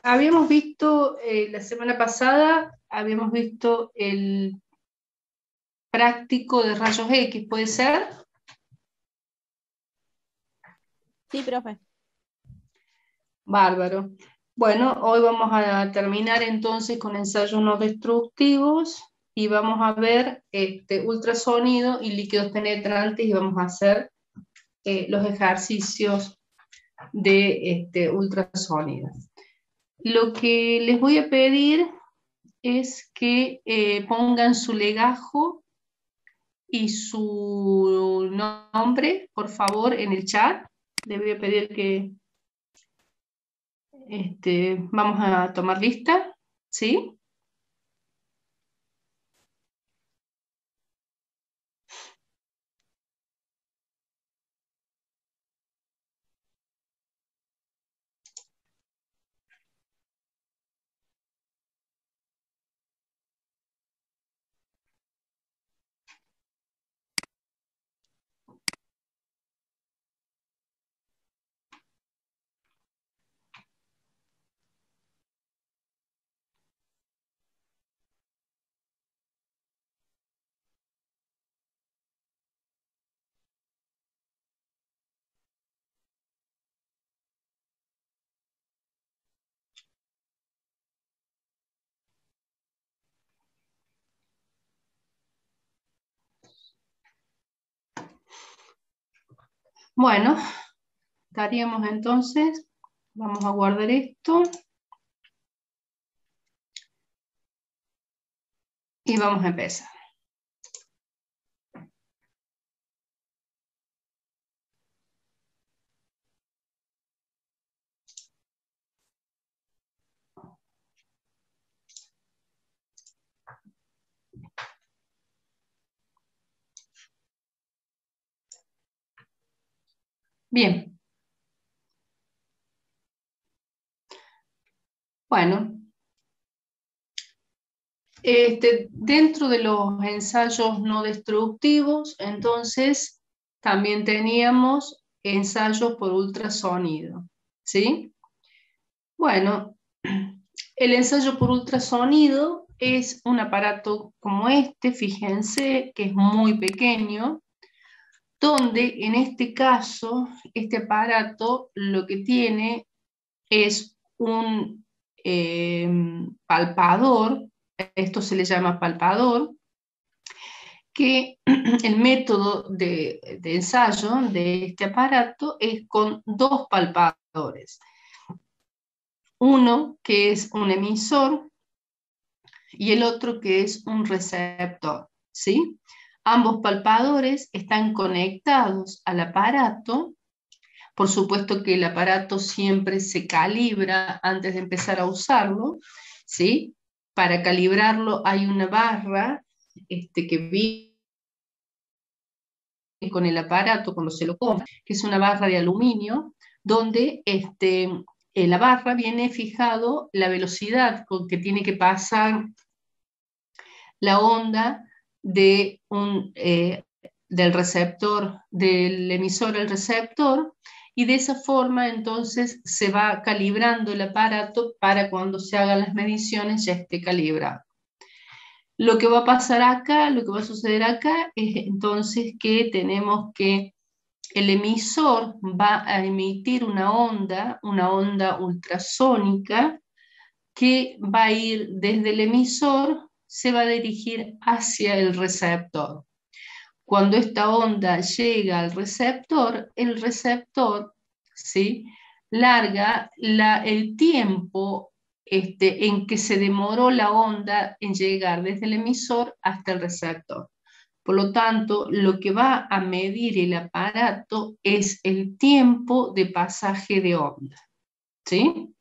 Habíamos visto la semana pasada, habíamos visto el práctico de rayos X, ¿puede ser? Sí, profe. Bárbaro. Bueno, hoy vamos a terminar entonces con ensayos no destructivos y vamos a ver ultrasonido y líquidos penetrantes y vamos a hacer los ejercicios de ultrasonido. Lo que les voy a pedir es que pongan su legajo y su nombre, por favor, en el chat. Le voy a pedir que vamos a tomar lista, ¿sí? Bueno, estaríamos entonces, vamos a guardar esto y vamos a empezar. Bien. Bueno, dentro de los ensayos no destructivos, entonces también teníamos ensayos por ultrasonido, ¿sí? Bueno, el ensayo por ultrasonido es un aparato como este, fíjense que es muy pequeño, donde en este caso, este aparato lo que tiene es un palpador, esto se le llama palpador, que el método de ensayo de este aparato es con dos palpadores. Uno que es un emisor y el otro que es un receptor, ¿sí? Ambos palpadores están conectados al aparato. Por supuesto que el aparato siempre se calibra antes de empezar a usarlo, ¿sí? Para calibrarlo hay una barra que viene con el aparato cuando se lo compra, que es una barra de aluminio, donde en la barra viene fijado la velocidad con que tiene que pasar la onda de del receptor, del emisor al receptor, y de esa forma entonces se va calibrando el aparato para cuando se hagan las mediciones ya esté calibrado. Lo que va a pasar acá, lo que va a suceder acá es entonces que tenemos que el emisor va a emitir una onda ultrasónica, que va a ir desde el emisor, se va a dirigir hacia el receptor. Cuando esta onda llega al receptor, el receptor, ¿sí?, larga el tiempo en que se demoró la onda en llegar desde el emisor hasta el receptor. Por lo tanto, lo que va a medir el aparato es el tiempo de pasaje de onda, ¿sí?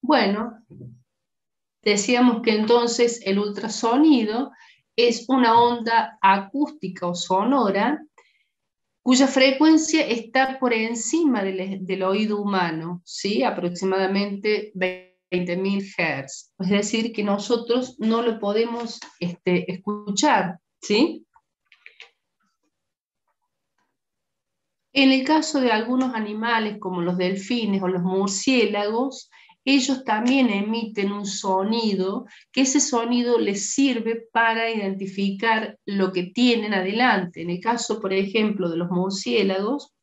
Bueno, decíamos que entonces el ultrasonido es una onda acústica o sonora cuya frecuencia está por encima del oído humano, ¿sí? Aproximadamente 20.000 Hz. Es decir, que nosotros no lo podemos escuchar, ¿sí? En el caso de algunos animales, como los delfines o los murciélagos, ellos también emiten un sonido, que ese sonido les sirve para identificar lo que tienen adelante. En el caso, por ejemplo, de los murciélagos,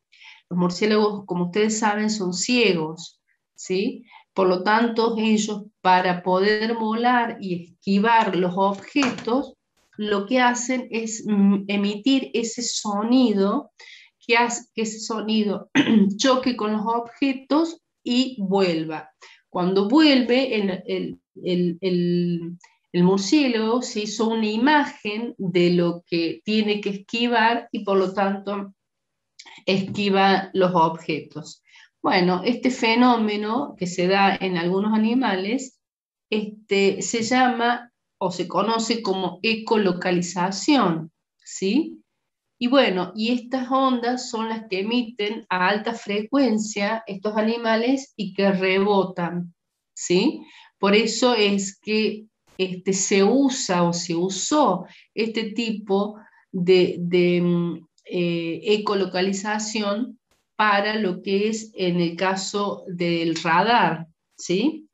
como ustedes saben, son ciegos, ¿sí? Por lo tanto, ellos, para poder volar y esquivar los objetos, lo que hacen es emitir ese sonido, que hace que ese sonido choque con los objetos y vuelva. Cuando vuelve, el murciélago se hizo una imagen de lo que tiene que esquivar y por lo tanto esquiva los objetos. Bueno, este fenómeno que se da en algunos animales se llama o se conoce como ecolocalización, ¿sí? Y bueno, y estas ondas son las que emiten a alta frecuencia estos animales y que rebotan, ¿sí? Por eso es que se usa o se usó este tipo de ecolocalización para lo que es en el caso del radar, ¿sí?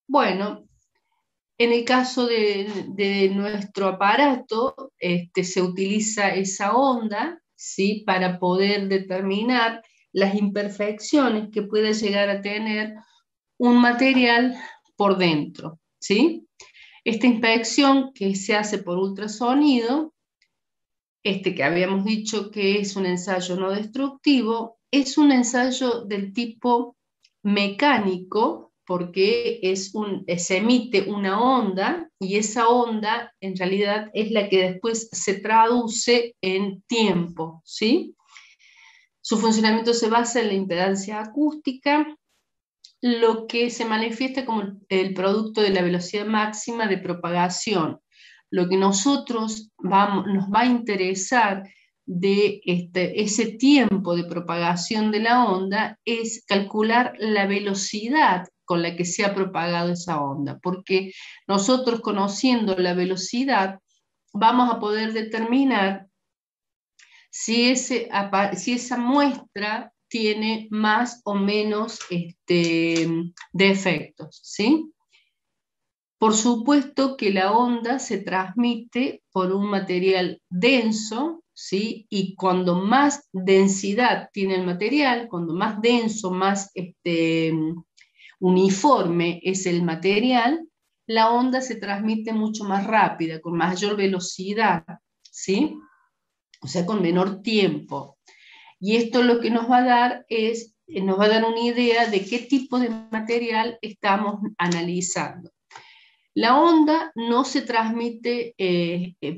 Bueno, en el caso de nuestro aparato, se utiliza esa onda, ¿sí? Para poder determinar las imperfecciones que puede llegar a tener un material por dentro, ¿sí? Esta inspección que se hace por ultrasonido, que habíamos dicho que es un ensayo no destructivo, es un ensayo del tipo mecánico, porque se emite una onda y esa onda en realidad es la que después se traduce en tiempo, ¿sí? Su funcionamiento se basa en la impedancia acústica, lo que se manifiesta como el producto de la velocidad máxima de propagación. Lo que nos va a interesar de ese tiempo de propagación de la onda es calcular la velocidad con la que se ha propagado esa onda, porque nosotros, conociendo la velocidad, vamos a poder determinar si esa muestra tiene más o menos defectos, ¿sí? Por supuesto que la onda se transmite por un material denso, ¿sí? Y cuando más densidad tiene el material, cuando más denso, más uniforme es el material, la onda se transmite mucho más rápida, con mayor velocidad, ¿sí? O sea, con menor tiempo. Y esto lo que nos va a dar nos va a dar una idea de qué tipo de material estamos analizando. La onda no se transmite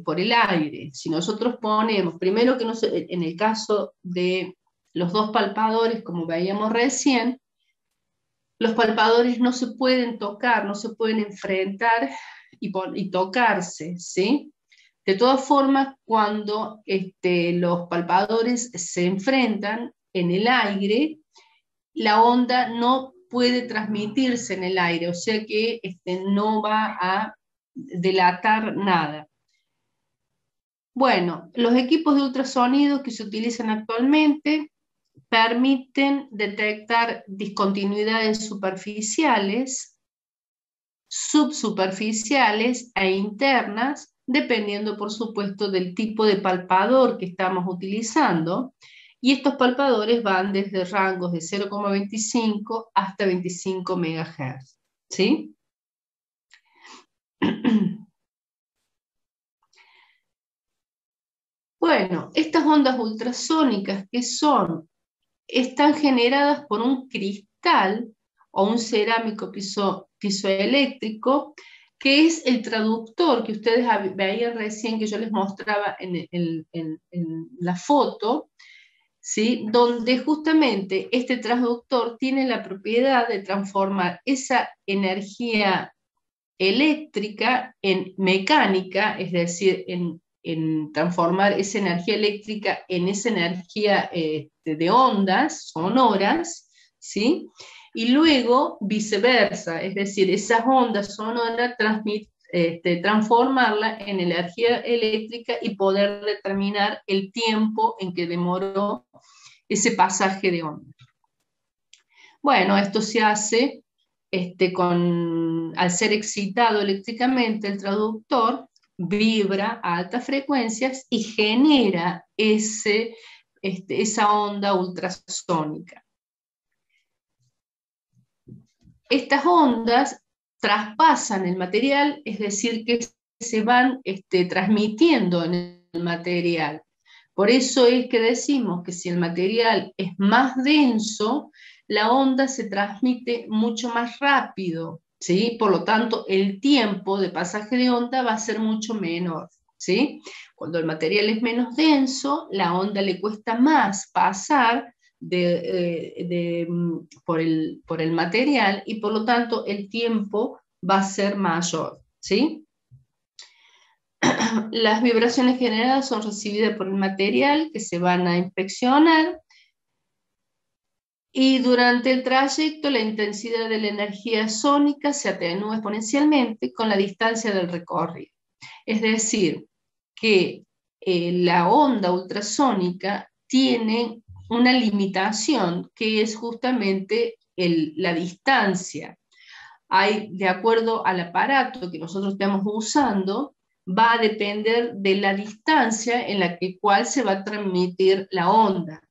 por el aire. Si nosotros ponemos, primero que en el caso de los dos palpadores, como veíamos recién, los palpadores no se pueden tocar, no se pueden enfrentar y tocarse, ¿sí? De todas formas, cuando los palpadores se enfrentan en el aire, la onda no puede transmitirse en el aire, o sea que no va a delatar nada. Bueno, los equipos de ultrasonido que se utilizan actualmente permiten detectar discontinuidades superficiales, subsuperficiales e internas, dependiendo, por supuesto, del tipo de palpador que estamos utilizando. Y estos palpadores van desde rangos de 0,25 hasta 25 MHz, ¿sí? Bueno, estas ondas ultrasónicas, ¿qué son? Están generadas por un cristal o un cerámico pisoeléctrico, que es el traductor que ustedes veían recién, que yo les mostraba en la foto, ¿sí? Donde justamente este traductor tiene la propiedad de transformar esa energía eléctrica en mecánica, es decir, en transformar esa energía eléctrica en esa energía de ondas sonoras, ¿sí? Y luego viceversa, es decir, esas ondas sonoras transformarla en energía eléctrica y poder determinar el tiempo en que demoró ese pasaje de onda. Bueno, esto se hace al ser excitado eléctricamente el traductor, vibra a altas frecuencias y genera esa onda ultrasónica. Estas ondas traspasan el material, es decir, que se van transmitiendo en el material. Por eso es que decimos que si el material es más denso, la onda se transmite mucho más rápido, ¿sí? Por lo tanto, el tiempo de pasaje de onda va a ser mucho menor, ¿sí? Cuando el material es menos denso, la onda le cuesta más pasar por el material y por lo tanto el tiempo va a ser mayor, ¿sí? Las vibraciones generadas son recibidas por el material que se van a inspeccionar y durante el trayecto la intensidad de la energía sónica se atenúa exponencialmente con la distancia del recorrido. Es decir, que la onda ultrasónica tiene una limitación que es justamente la distancia. De acuerdo al aparato que nosotros estamos usando, va a depender de la distancia en la cual se va a transmitir la onda.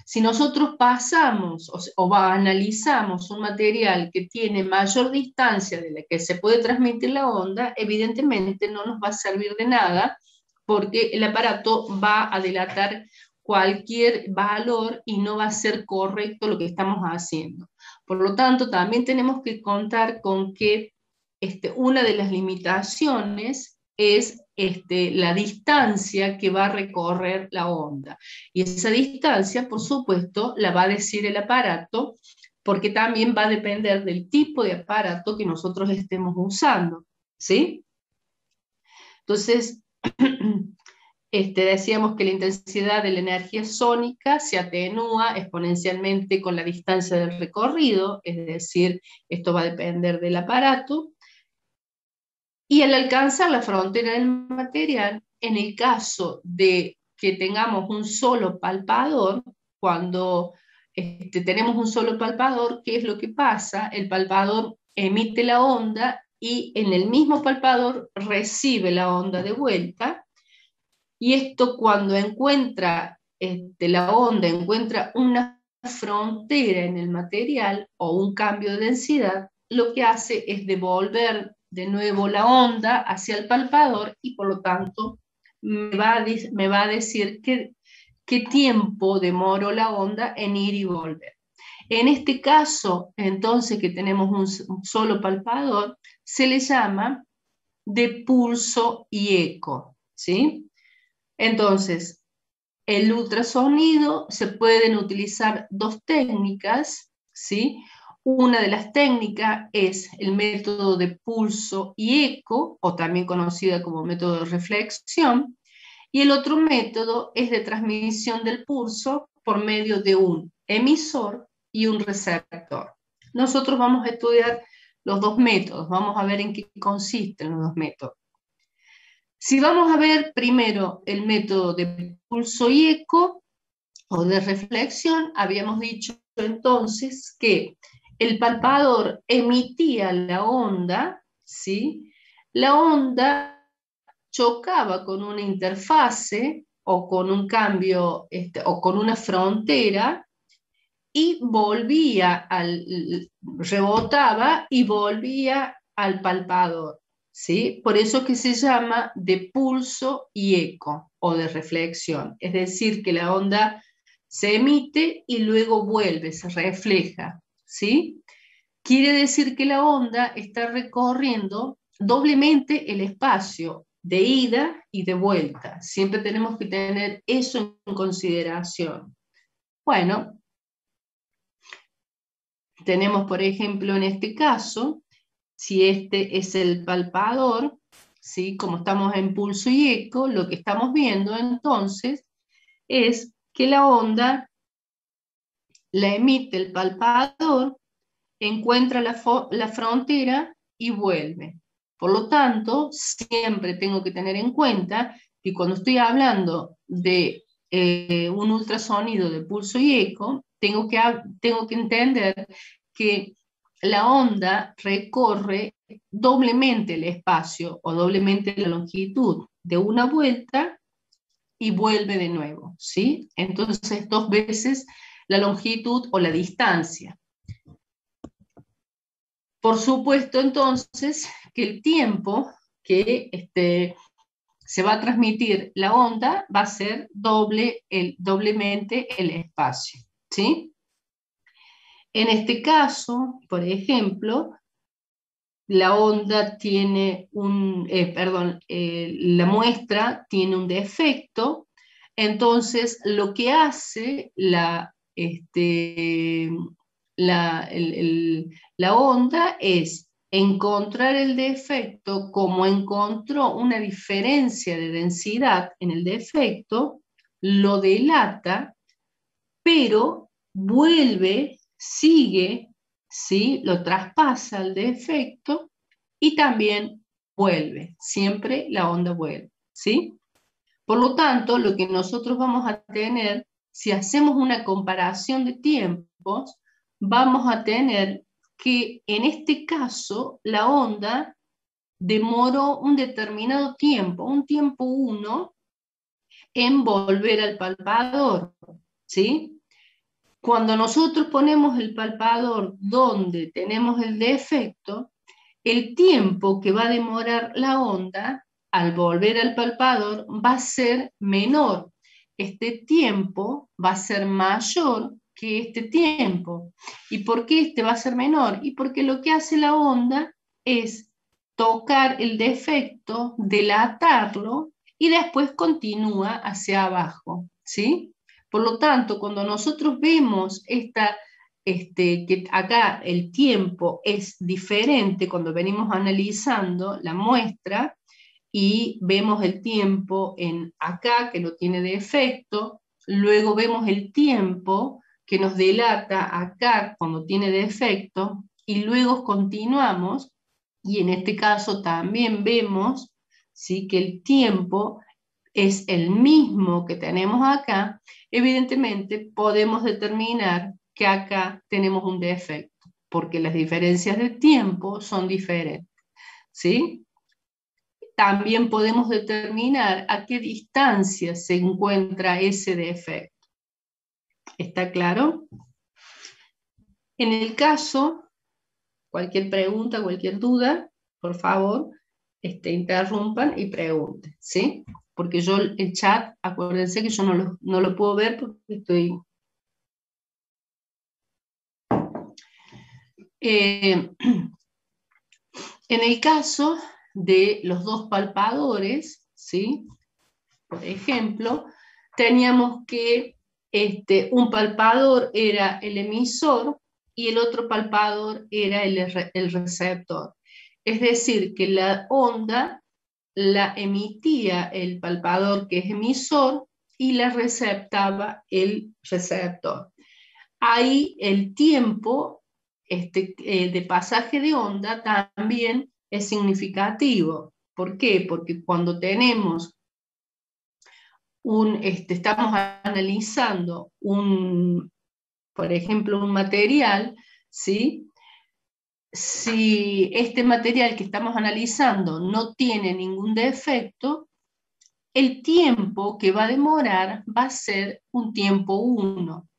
Si nosotros pasamos o analizamos un material que tiene mayor distancia de la que se puede transmitir la onda, evidentemente no nos va a servir de nada porque el aparato va a delatar cualquier valor y no va a ser correcto lo que estamos haciendo. Por lo tanto, también tenemos que contar con que una de las limitaciones es la distancia que va a recorrer la onda. Y esa distancia, por supuesto, la va a decir el aparato, porque también va a depender del tipo de aparato que nosotros estemos usando, ¿sí? Entonces, decíamos que la intensidad de la energía sónica se atenúa exponencialmente con la distancia del recorrido, es decir, esto va a depender del aparato, y al alcanzar la frontera del material, en el caso de que tengamos un solo palpador, cuando tenemos un solo palpador, ¿qué es lo que pasa? El palpador emite la onda y en el mismo palpador recibe la onda de vuelta, y esto cuando la onda encuentra una frontera en el material o un cambio de densidad, lo que hace es devolver de nuevo la onda hacia el palpador y por lo tanto me va a decir qué tiempo demoró la onda en ir y volver. En este caso, entonces, que tenemos un solo palpador, se le llama de pulso y eco, ¿sí? Entonces, el ultrasonido se pueden utilizar dos técnicas, ¿sí? Una de las técnicas es el método de pulso y eco, o también conocida como método de reflexión, y el otro método es de transmisión del pulso por medio de un emisor y un receptor. Nosotros vamos a estudiar los dos métodos, vamos a ver en qué consisten los dos métodos. Si vamos a ver primero el método de pulso y eco o de reflexión, habíamos dicho entonces que el palpador emitía la onda, ¿sí? La onda chocaba con una interfase o con un cambio o con una frontera y rebotaba y volvía al palpador, ¿sí? Por eso que se llama de pulso y eco o de reflexión, es decir, que la onda se emite y luego vuelve, se refleja, ¿sí? Quiere decir que la onda está recorriendo doblemente el espacio de ida y de vuelta. Siempre tenemos que tener eso en consideración. Bueno, tenemos, por ejemplo, en este caso, si este es el palpador, ¿sí? Como estamos en pulso y eco, lo que estamos viendo entonces es que la onda la emite el palpador, encuentra la frontera y vuelve, Por lo tanto, siempre tengo que tener en cuenta que cuando estoy hablando de un ultrasonido de pulso y eco, tengo que entender que la onda recorre doblemente el espacio o doblemente la longitud de una vuelta y vuelve de nuevo, ¿sí? Entonces, 2 veces la longitud o la distancia. Por supuesto, entonces, que el tiempo que se va a transmitir la onda va a ser doblemente el espacio, ¿sí? En este caso, por ejemplo, la onda tiene la muestra tiene un defecto, entonces lo que hace la onda es encontrar el defecto, como encontró una diferencia de densidad en el defecto, lo delata, pero vuelve, sigue, ¿sí? Lo traspasa el defecto y también vuelve, siempre la onda vuelve, ¿sí? Por lo tanto, lo que nosotros vamos a tener, si hacemos una comparación de tiempos, vamos a tener que en este caso la onda demoró un determinado tiempo, un tiempo 1, en volver al palpador, ¿sí? Cuando nosotros ponemos el palpador donde tenemos el defecto, el tiempo que va a demorar la onda al volver al palpador va a ser menor. Este tiempo va a ser mayor que este tiempo. ¿Y por qué este va a ser menor? Y porque lo que hace la onda es tocar el defecto, delatarlo y después continúa hacia abajo, ¿sí? Por lo tanto, cuando nosotros vemos que acá el tiempo es diferente cuando venimos analizando la muestra y vemos el tiempo en acá que no tiene defecto, luego vemos el tiempo que nos delata acá cuando tiene defecto y luego continuamos y en este caso también vemos, ¿sí?, que el tiempo es el mismo que tenemos acá. Evidentemente podemos determinar que acá tenemos un defecto, porque las diferencias de tiempo son diferentes, ¿sí? También podemos determinar a qué distancia se encuentra ese defecto. ¿Está claro? En el caso, cualquier pregunta, cualquier duda, por favor, interrumpan y pregunten, ¿sí? Porque yo el chat, acuérdense que yo no lo puedo ver porque estoy... en el caso de los dos palpadores, ¿sí?, por ejemplo, teníamos que un palpador era el emisor y el otro palpador era el receptor. Es decir, que la onda la emitía el palpador que es emisor y la receptaba el receptor. Ahí el tiempo de pasaje de onda también es significativo. ¿Por qué? Porque cuando tenemos estamos analizando por ejemplo, un material, ¿sí? Si este material que estamos analizando no tiene ningún defecto, el tiempo que va a demorar va a ser un tiempo 1.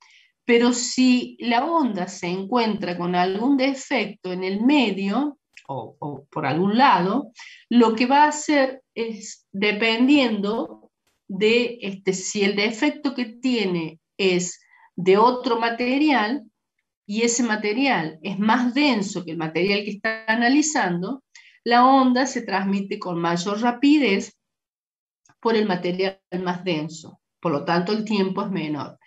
Pero si la onda se encuentra con algún defecto en el medio o por algún lado, lo que va a hacer es, dependiendo de si el defecto que tiene es de otro material y ese material es más denso que el material que está analizando, la onda se transmite con mayor rapidez por el material más denso. Por lo tanto, el tiempo es menor.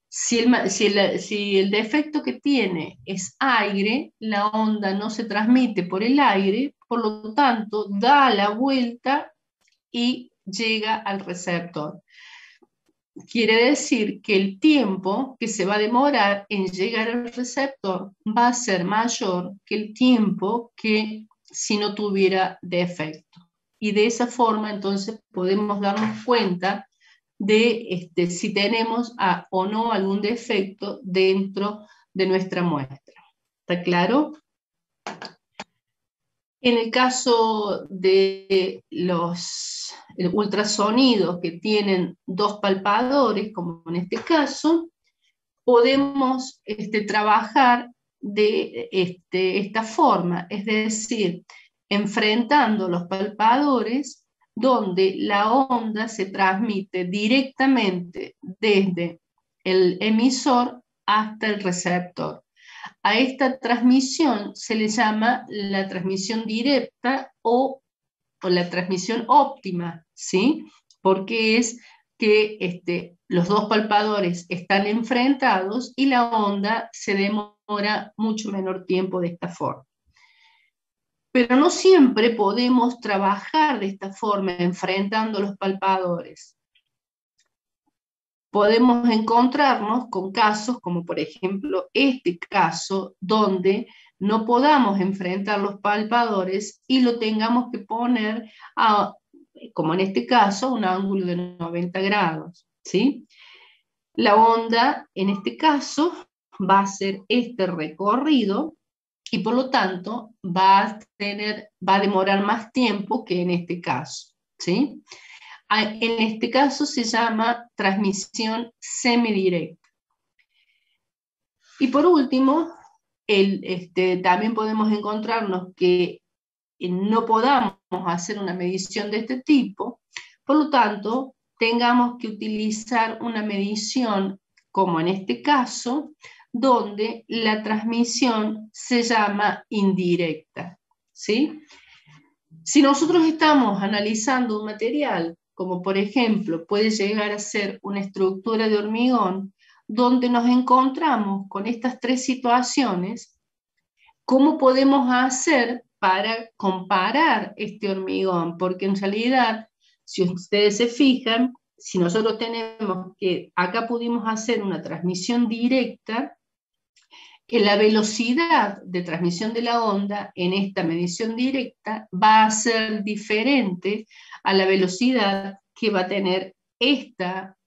Si el defecto que tiene es aire, la onda no se transmite por el aire, por lo tanto, da la vuelta y llega al receptor. Quiere decir que el tiempo que se va a demorar en llegar al receptor va a ser mayor que el tiempo que si no tuviera defecto. Y de esa forma entonces podemos darnos cuenta de si tenemos o no algún defecto dentro de nuestra muestra. ¿Está claro? En el caso de los ultrasonidos que tienen dos palpadores, como en este caso, podemos trabajar de esta forma, es decir, enfrentando los palpadores donde la onda se transmite directamente desde el emisor hasta el receptor. A esta transmisión se le llama la transmisión directa o la transmisión óptima, ¿sí? Porque es que los dos palpadores están enfrentados y la onda se demora mucho menor tiempo de esta forma. Pero no siempre podemos trabajar de esta forma, enfrentando los palpadores. Podemos encontrarnos con casos como por ejemplo este caso, donde no podamos enfrentar los palpadores y lo tengamos que poner como en este caso, a un ángulo de 90 grados, ¿sí? La onda, en este caso, va a hacer este recorrido y por lo tanto va a demorar más tiempo que en este caso, ¿sí? En este caso se llama transmisión semidirecta. Y por último, también podemos encontrarnos que no podamos hacer una medición de este tipo, por lo tanto, tengamos que utilizar una medición, como en este caso, donde la transmisión se llama indirecta, ¿sí? Si nosotros estamos analizando un material, como por ejemplo puede llegar a ser una estructura de hormigón, donde nos encontramos con estas tres situaciones, ¿cómo podemos hacer para comparar este hormigón? Porque en realidad, si ustedes se fijan, si nosotros tenemos que, acá pudimos hacer una transmisión directa, que la velocidad de transmisión de la onda en esta medición directa va a ser diferente a la velocidad que va a tener esta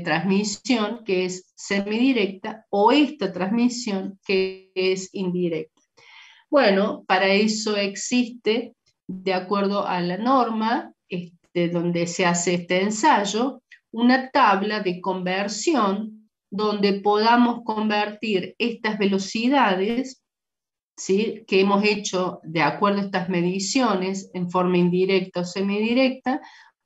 transmisión que es semidirecta o esta transmisión que es indirecta. Bueno, para eso existe, de acuerdo a la norma donde se hace este ensayo, una tabla de conversión donde podamos convertir estas velocidades, ¿sí?, que hemos hecho de acuerdo a estas mediciones en forma indirecta o semidirecta,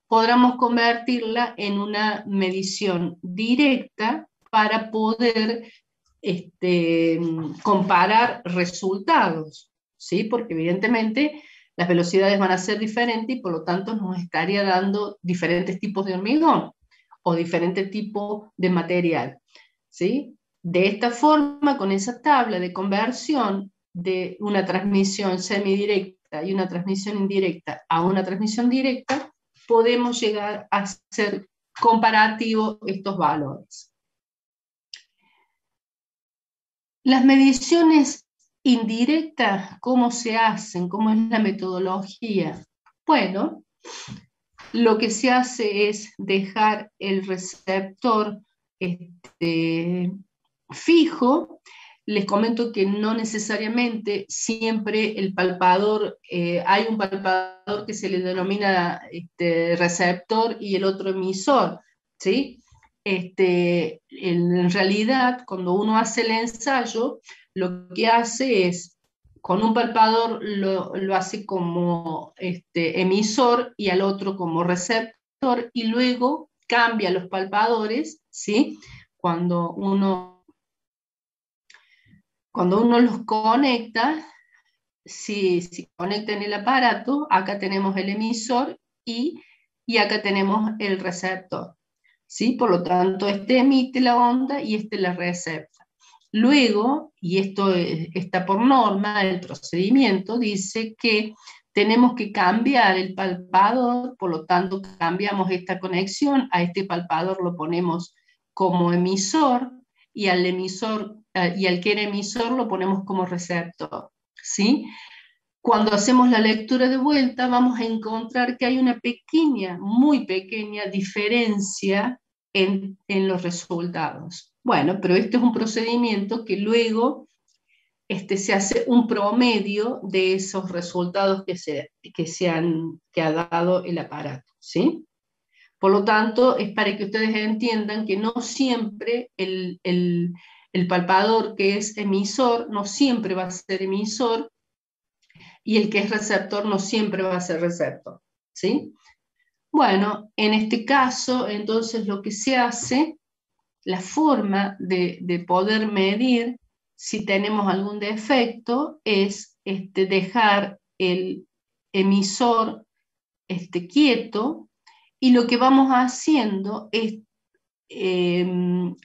podamos convertirla en una medición directa para poder comparar resultados, ¿sí? Porque evidentemente las velocidades van a ser diferentes y por lo tanto nos estaría dando diferentes tipos de hormigón o diferentes tipos de material, ¿sí? De esta forma, con esa tabla de conversión de una transmisión semidirecta y una transmisión indirecta a una transmisión directa, podemos llegar a hacer comparativo estos valores. Las mediciones indirectas, ¿cómo se hacen? ¿Cómo es la metodología? Bueno, lo que se hace es dejar el receptor fijo. Les comento que no necesariamente siempre el palpador, hay un palpador que se le denomina receptor y el otro emisor, ¿sí? En realidad, cuando uno hace el ensayo, lo que hace es, con un palpador lo hace como emisor y al otro como receptor, y luego cambia los palpadores, ¿sí? Cuando uno los conecta, si conecta en el aparato, acá tenemos el emisor y acá tenemos el receptor, ¿sí? Por lo tanto, este emite la onda y este la recepta. Luego, y esto está por norma, el procedimiento dice que tenemos que cambiar el palpador, por lo tanto cambiamos esta conexión, a este palpador lo ponemos como emisor y al emisor y al que era emisor lo ponemos como receptor, ¿sí? cuando hacemos la lectura de vuelta, vamos a encontrar que hay una pequeña, muy pequeña diferencia en los resultados. Bueno, pero este es un procedimiento que luego se hace un promedio de esos resultados que ha dado el aparato, ¿sí? Por lo tanto, es para que ustedes entiendan que no siempre el palpador que es emisor, no siempre va a ser emisor, y el que es receptor no siempre va a ser receptor, ¿sí? Bueno, en este caso, entonces lo que se hace, la forma de poder medir si tenemos algún defecto es dejar el emisor quieto, y lo que vamos haciendo es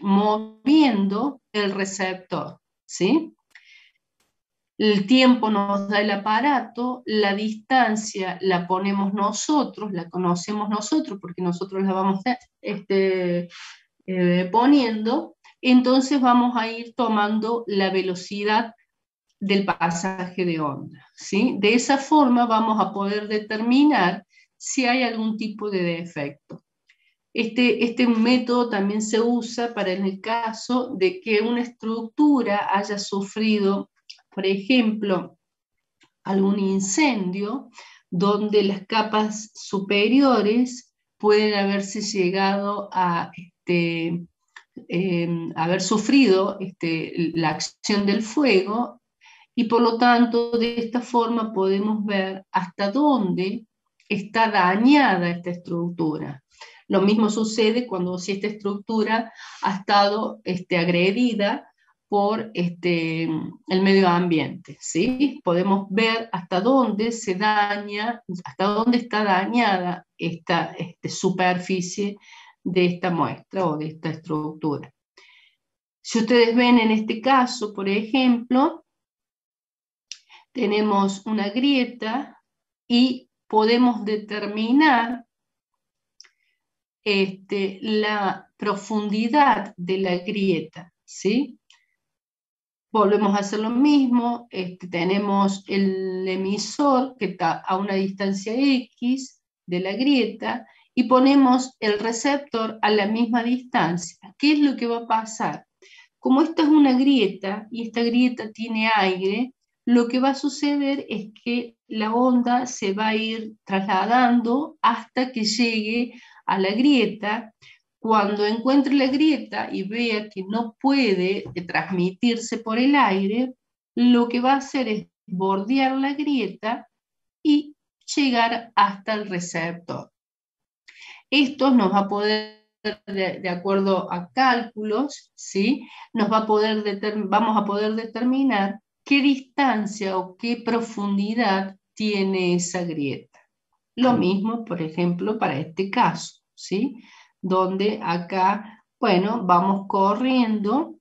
moviendo el receptor, ¿sí? El tiempo nos da el aparato, la distancia la ponemos nosotros, la conocemos nosotros, porque nosotros la vamos poniendo, entonces vamos a ir tomando la velocidad del pasaje de onda, ¿sí? De esa forma vamos a poder determinar si hay algún tipo de defecto. Este método también se usa para en el caso de que una estructura haya sufrido, por ejemplo, algún incendio, donde las capas superiores pueden haberse llegado a haber sufrido la acción del fuego, y por lo tanto de esta forma podemos ver hasta dónde está dañada esta estructura. Lo mismo sucede cuando si esta estructura ha estado agredida por el medio ambiente, ¿sí? Podemos ver hasta dónde se daña, hasta dónde está dañada esta superficie de esta muestra o de esta estructura. Si ustedes ven en este caso, por ejemplo, tenemos una grieta y podemos determinar la profundidad de la grieta, ¿sí? Volvemos a hacer lo mismo, tenemos el emisor que está a una distancia X de la grieta y ponemos el receptor a la misma distancia. ¿Qué es lo que va a pasar? Como esta es una grieta y esta grieta tiene aire, lo que va a suceder es que la onda se va a ir trasladando hasta que llegue a la grieta. Cuando encuentre la grieta y vea que no puede transmitirse por el aire, lo que va a hacer es bordear la grieta y llegar hasta el receptor. Esto nos va a poder, de acuerdo a cálculos, ¿sí? Vamos a poder determinar qué distancia o qué profundidad tiene esa grieta. Lo mismo, por ejemplo, para este caso, ¿sí? Donde acá, bueno, vamos corriendo,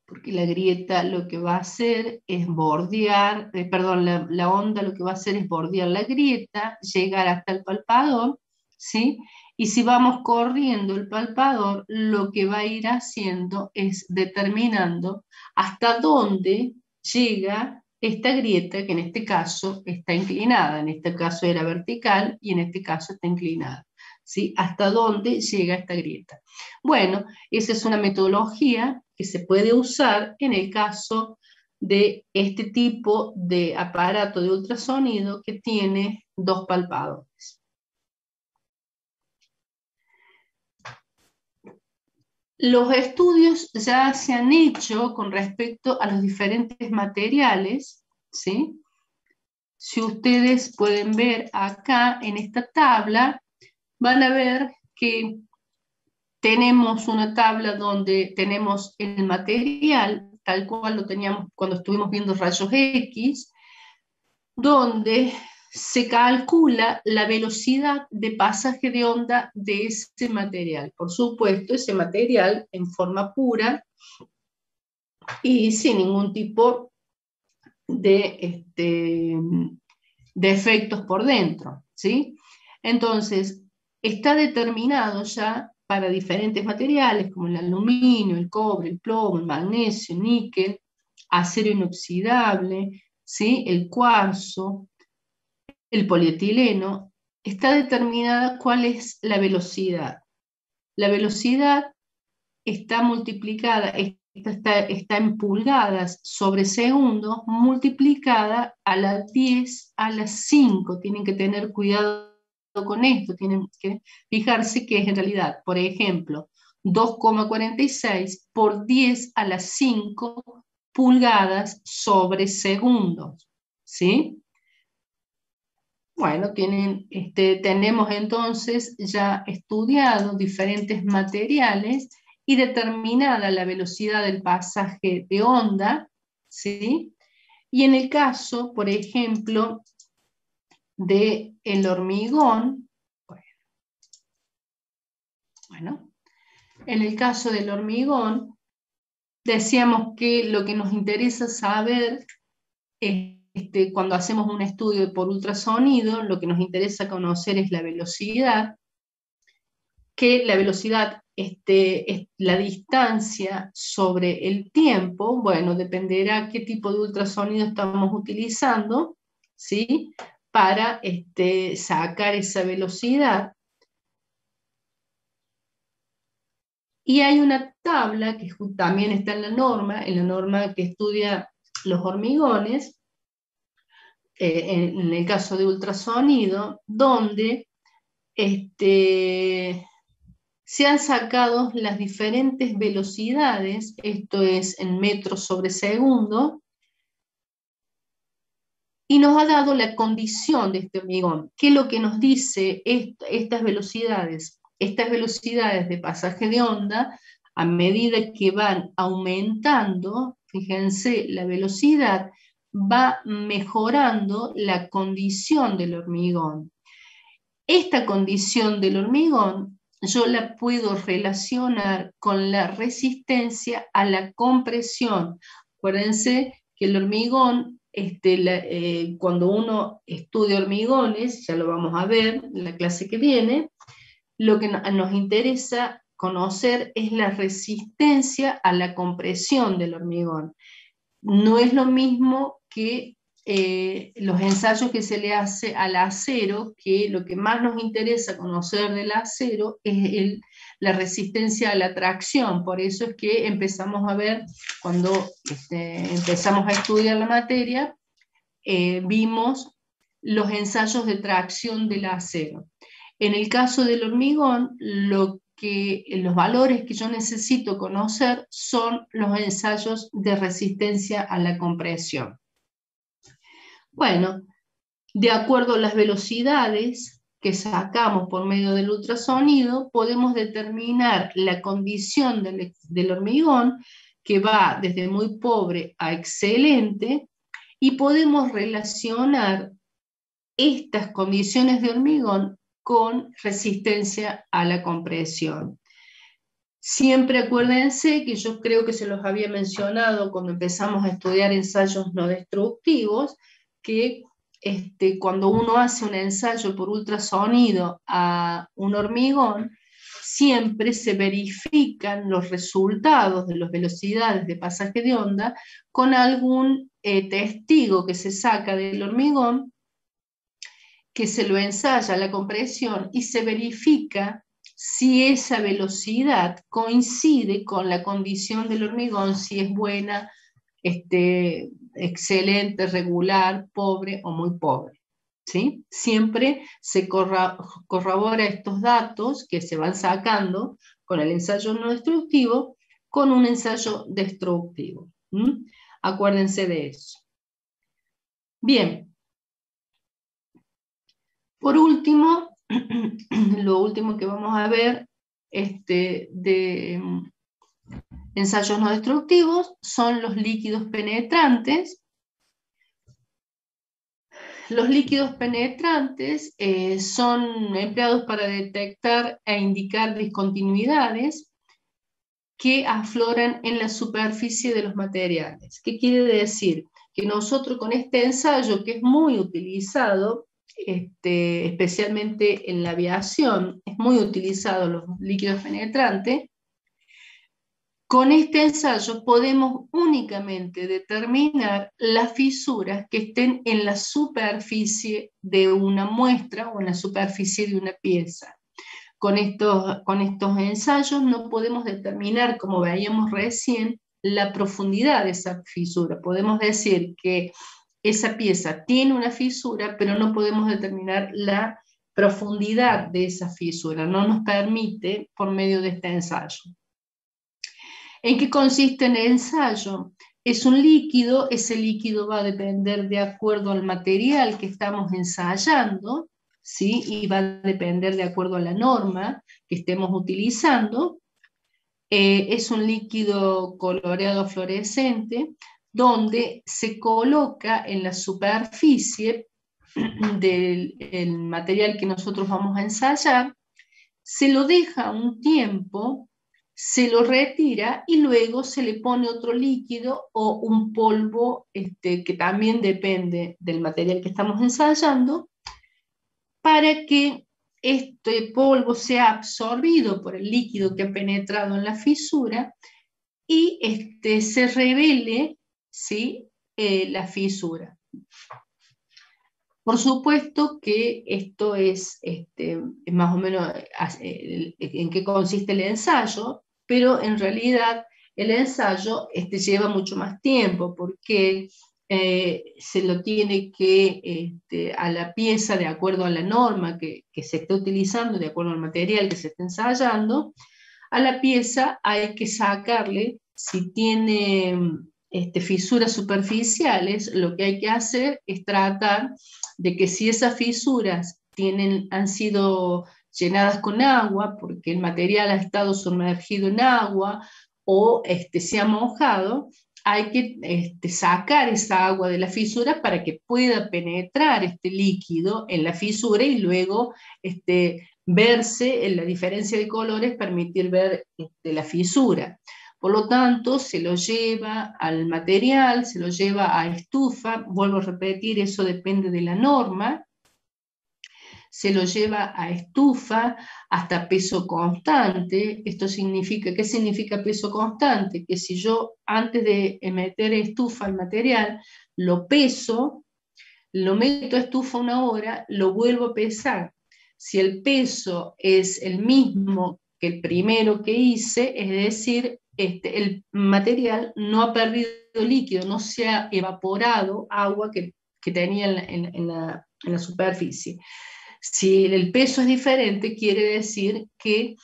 porque la grieta lo que va a hacer es bordear, la onda lo que va a hacer es bordear la grieta, llegar hasta el palpador, ¿sí? Y si vamos corriendo el palpador, lo que va a ir haciendo es determinando hasta dónde llega esta grieta, que en este caso está inclinada, en este caso era vertical y en este caso está inclinada, ¿sí? Hasta dónde llega esta grieta. Bueno, esa es una metodología que se puede usar en el caso de este tipo de aparato de ultrasonido que tiene dos palpadores. Los estudios ya se han hecho con respecto a los diferentes materiales, ¿sí? Si ustedes pueden ver acá en esta tabla, van a ver que tenemos una tabla donde tenemos el material, tal cual lo teníamos cuando estuvimos viendo rayos X, donde se calcula la velocidad de pasaje de onda de ese material. Por supuesto, ese material en forma pura y sin ningún tipo de efectos por dentro, ¿sí? Entonces, está determinado ya para diferentes materiales como el aluminio, el cobre, el plomo, el magnesio, el níquel, acero inoxidable, ¿sí? El cuarzo, el polietileno, está determinada cuál es la velocidad. La velocidad está multiplicada, está en pulgadas sobre segundos, multiplicada a las 10 a las 5. Tienen que tener cuidado con esto, tienen que fijarse que es en realidad, por ejemplo, 2,46 por 10 a las 5 pulgadas sobre segundos, ¿sí? Bueno, tenemos entonces ya estudiado diferentes materiales y determinada la velocidad del pasaje de onda, ¿sí? Y en el caso, por ejemplo, del hormigón, bueno, en el caso del hormigón, decíamos que lo que nos interesa saber es cuando hacemos un estudio por ultrasonido, lo que nos interesa conocer es la velocidad, que la velocidad es la distancia sobre el tiempo. Bueno, dependerá qué tipo de ultrasonido estamos utilizando, ¿sí? Para sacar esa velocidad. Y hay una tabla que también está en la norma que estudia los hormigones, en el caso de ultrasonido, donde se han sacado las diferentes velocidades, esto es en metros sobre segundo, y nos ha dado la condición de este hormigón. ¿Qué es lo que nos dice estas velocidades? Estas velocidades de pasaje de onda, a medida que van aumentando, fíjense, la velocidad va mejorando la condición del hormigón. Esta condición del hormigón yo la puedo relacionar con la resistencia a la compresión. Acuérdense que el hormigón, cuando uno estudia hormigones, ya lo vamos a ver en la clase que viene, lo que nos interesa conocer es la resistencia a la compresión del hormigón. No es lo mismo que los ensayos que se le hace al acero, que lo que más nos interesa conocer del acero es la resistencia a la tracción. Por eso es que empezamos a ver, cuando empezamos a estudiar la materia, vimos los ensayos de tracción del acero. En el caso del hormigón, los valores que yo necesito conocer son los ensayos de resistencia a la compresión. Bueno, de acuerdo a las velocidades que sacamos por medio del ultrasonido, podemos determinar la condición del hormigón, que va desde muy pobre a excelente, y podemos relacionar estas condiciones de hormigón con resistencia a la compresión. Siempre acuérdense que yo creo que se los había mencionado cuando empezamos a estudiar ensayos no destructivos, que cuando uno hace un ensayo por ultrasonido a un hormigón, siempre se verifican los resultados de las velocidades de pasaje de onda con algún testigo que se saca del hormigón, que se lo ensaya la compresión y se verifica si esa velocidad coincide con la condición del hormigón, si es buena, excelente, regular, pobre o muy pobre. ¿Sí? Siempre se corrobora estos datos que se van sacando con el ensayo no destructivo con un ensayo destructivo. Acuérdense de eso. Bien. Por último, lo último que vamos a ver de ensayos no destructivos son los líquidos penetrantes. Los líquidos penetrantes son empleados para detectar e indicar discontinuidades que afloran en la superficie de los materiales. ¿Qué quiere decir? Que nosotros con este ensayo, que es muy utilizado, especialmente en la aviación, es muy utilizado los líquidos penetrantes, Con este ensayo podemos únicamente determinar las fisuras que estén en la superficie de una muestra o en la superficie de una pieza. Con estos ensayos no podemos determinar, como veíamos recién, la profundidad de esa fisura. Podemos decir que esa pieza tiene una fisura, pero no podemos determinar la profundidad de esa fisura. No nos permite por medio de este ensayo. ¿En qué consiste el ensayo? Es un líquido, ese líquido va a depender de acuerdo al material que estamos ensayando, ¿sí? Y va a depender de acuerdo a la norma que estemos utilizando. Es un líquido coloreado fluorescente donde se coloca en la superficie del material que nosotros vamos a ensayar, se lo deja un tiempo, se lo retira y luego se le pone otro líquido o un polvo que también depende del material que estamos ensayando, para que este polvo sea absorbido por el líquido que ha penetrado en la fisura y se revele, ¿sí? La fisura. Por supuesto que esto es más o menos en qué consiste el ensayo, pero en realidad el ensayo lleva mucho más tiempo porque se lo tiene que a la pieza, de acuerdo a la norma que se esté utilizando, de acuerdo al material que se esté ensayando, a la pieza hay que sacarle, si tiene fisuras superficiales, lo que hay que hacer es tratar de que si esas fisuras han sido llenadas con agua, porque el material ha estado sumergido en agua o se ha mojado, hay que sacar esa agua de la fisura para que pueda penetrar este líquido en la fisura y luego verse en la diferencia de colores, permitir ver la fisura. Por lo tanto, se lo lleva al material, se lo lleva a estufa, vuelvo a repetir, eso depende de la norma, se lo lleva a estufa hasta peso constante. Esto significa, ¿qué significa peso constante? Que si yo antes de meter estufa al material, lo peso, lo meto a estufa 1 hora, lo vuelvo a pesar. Si el peso es el mismo que el primero que hice, es decir, el material no ha perdido líquido, no se ha evaporado agua que tenía en la superficie. Si el peso es diferente, quiere decir que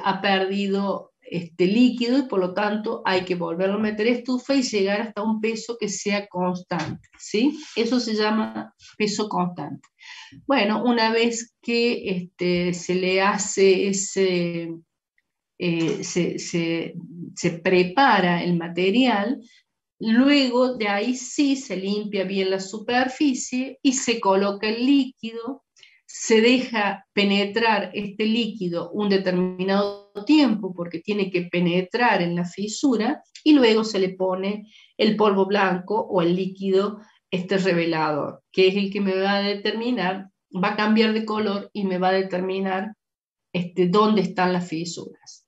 ha perdido líquido y por lo tanto hay que volverlo a meter a estufa y llegar hasta un peso que sea constante, ¿sí? Eso se llama peso constante. Bueno, una vez que se le hace se prepara el material, luego de ahí sí se limpia bien la superficie y se coloca el líquido, se deja penetrar este líquido un determinado tiempo porque tiene que penetrar en la fisura y luego se le pone el polvo blanco o el líquido revelador, que es el que me va a determinar, va a cambiar de color y me va a determinar dónde están las fisuras.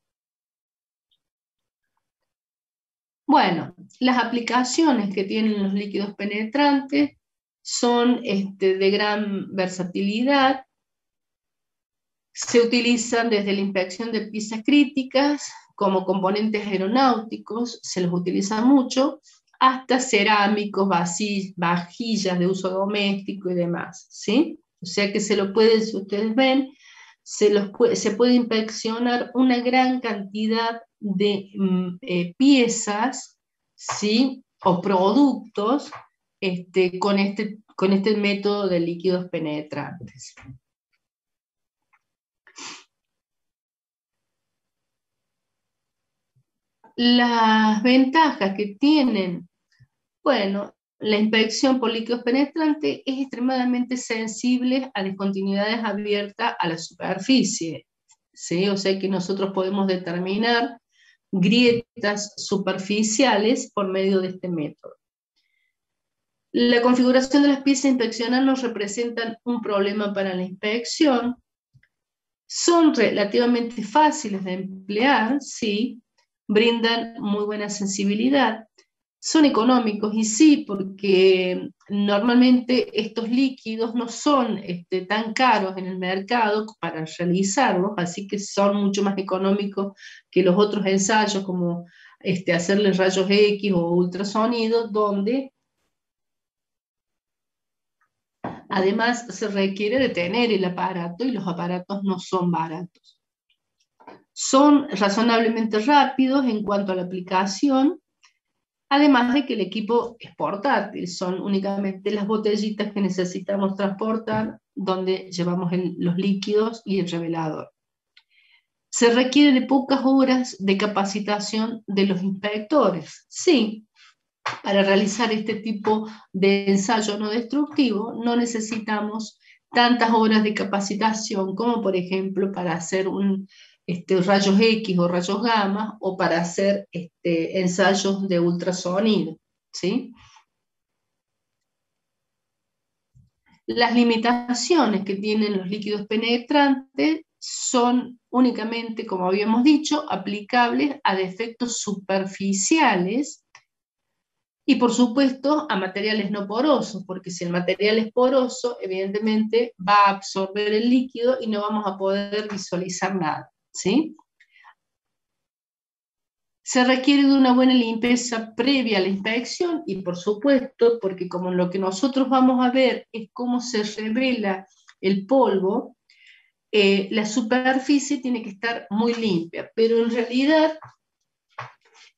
Bueno, las aplicaciones que tienen los líquidos penetrantes son de gran versatilidad. Se utilizan desde la inspección de piezas críticas como componentes aeronáuticos, se los utiliza mucho, hasta cerámicos, vajillas de uso doméstico y demás, ¿sí? O sea que se lo pueden, si ustedes ven, se puede inspeccionar una gran cantidad de piezas, ¿sí? O productos con este método de líquidos penetrantes. Las ventajas que tienen, bueno, la inspección por líquidos penetrantes es extremadamente sensible a discontinuidades abiertas a la superficie, ¿sí? O sea que nosotros podemos determinar grietas superficiales por medio de este método. La configuración de las piezas a inspeccionar nos representan un problema para la inspección. Son relativamente fáciles de emplear, sí, brindan muy buena sensibilidad. Son económicos y sí, porque normalmente estos líquidos no son tan caros en el mercado para realizarlos, así que son mucho más económicos que los otros ensayos, como hacerles rayos X o ultrasonido, donde además se requiere de tener el aparato y los aparatos no son baratos. Son razonablemente rápidos en cuanto a la aplicación, además de que el equipo es portátil, son únicamente las botellitas que necesitamos transportar donde llevamos los líquidos y el revelador. Se requiere de pocas horas de capacitación de los inspectores. Sí, para realizar este tipo de ensayo no destructivo no necesitamos tantas horas de capacitación como por ejemplo para hacer rayos X o rayos gamma o para hacer ensayos de ultrasonido, ¿sí? Las limitaciones que tienen los líquidos penetrantes son únicamente, como habíamos dicho, aplicables a defectos superficiales y por supuesto a materiales no porosos, porque si el material es poroso, evidentemente va a absorber el líquido y no vamos a poder visualizar nada, ¿sí? Se requiere de una buena limpieza previa a la inspección y por supuesto, porque como lo que nosotros vamos a ver es cómo se revela el polvo, la superficie tiene que estar muy limpia, pero en realidad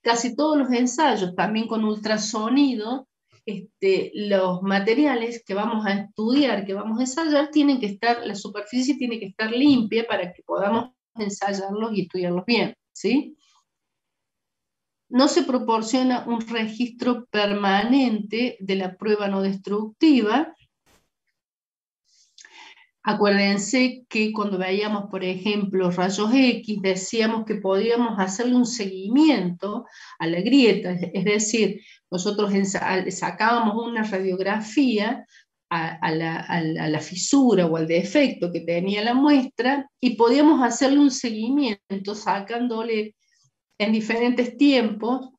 casi todos los ensayos, también con ultrasonido, los materiales que vamos a estudiar, que vamos a ensayar, tienen que estar, la superficie tiene que estar limpia para que podamos ensayarlos y estudiarlos bien, ¿sí? No se proporciona un registro permanente de la prueba no destructiva. Acuérdense que cuando veíamos, por ejemplo, rayos X, decíamos que podíamos hacerle un seguimiento a la grieta, es decir, nosotros sacábamos una radiografía a la fisura o al defecto que tenía la muestra y podíamos hacerle un seguimiento sacándole en diferentes tiempos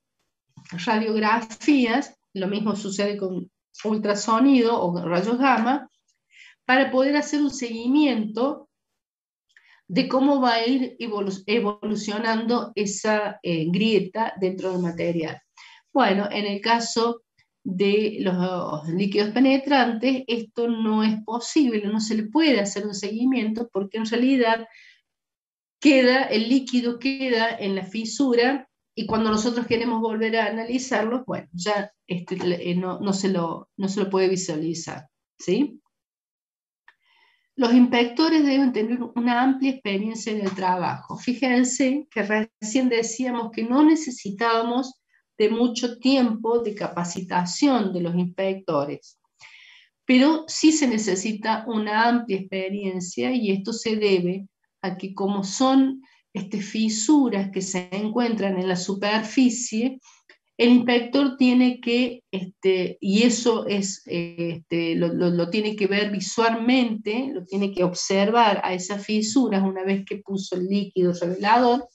radiografías, lo mismo sucede con ultrasonido o rayos gamma, para poder hacer un seguimiento de cómo va a ir evolucionando esa grieta dentro del material. Bueno, en el caso de los líquidos penetrantes, esto no es posible, no se le puede hacer un seguimiento porque en realidad el líquido queda en la fisura y cuando nosotros queremos volver a analizarlo, bueno, ya no se lo puede visualizar, ¿sí? Los inspectores deben tener una amplia experiencia en el trabajo. Fíjense que recién decíamos que no necesitábamos de mucho tiempo de capacitación de los inspectores, pero sí se necesita una amplia experiencia y esto se debe a que como son fisuras que se encuentran en la superficie, el inspector tiene que, y eso es, lo tiene que ver visualmente, lo tiene que observar a esas fisuras una vez que puso el líquido revelador.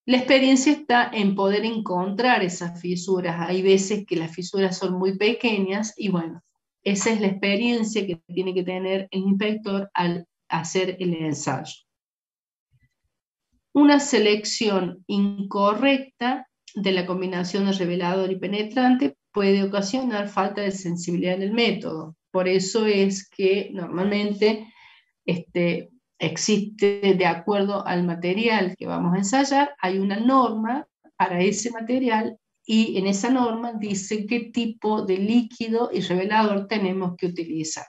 La experiencia está en poder encontrar esas fisuras. Hay veces que las fisuras son muy pequeñas y bueno, esa es la experiencia que tiene que tener el inspector al hacer el ensayo. Una selección incorrecta de la combinación de revelador y penetrante puede ocasionar falta de sensibilidad en el método. Por eso es que normalmente existe, de acuerdo al material que vamos a ensayar, hay una norma para ese material y en esa norma dice qué tipo de líquido y revelador tenemos que utilizar.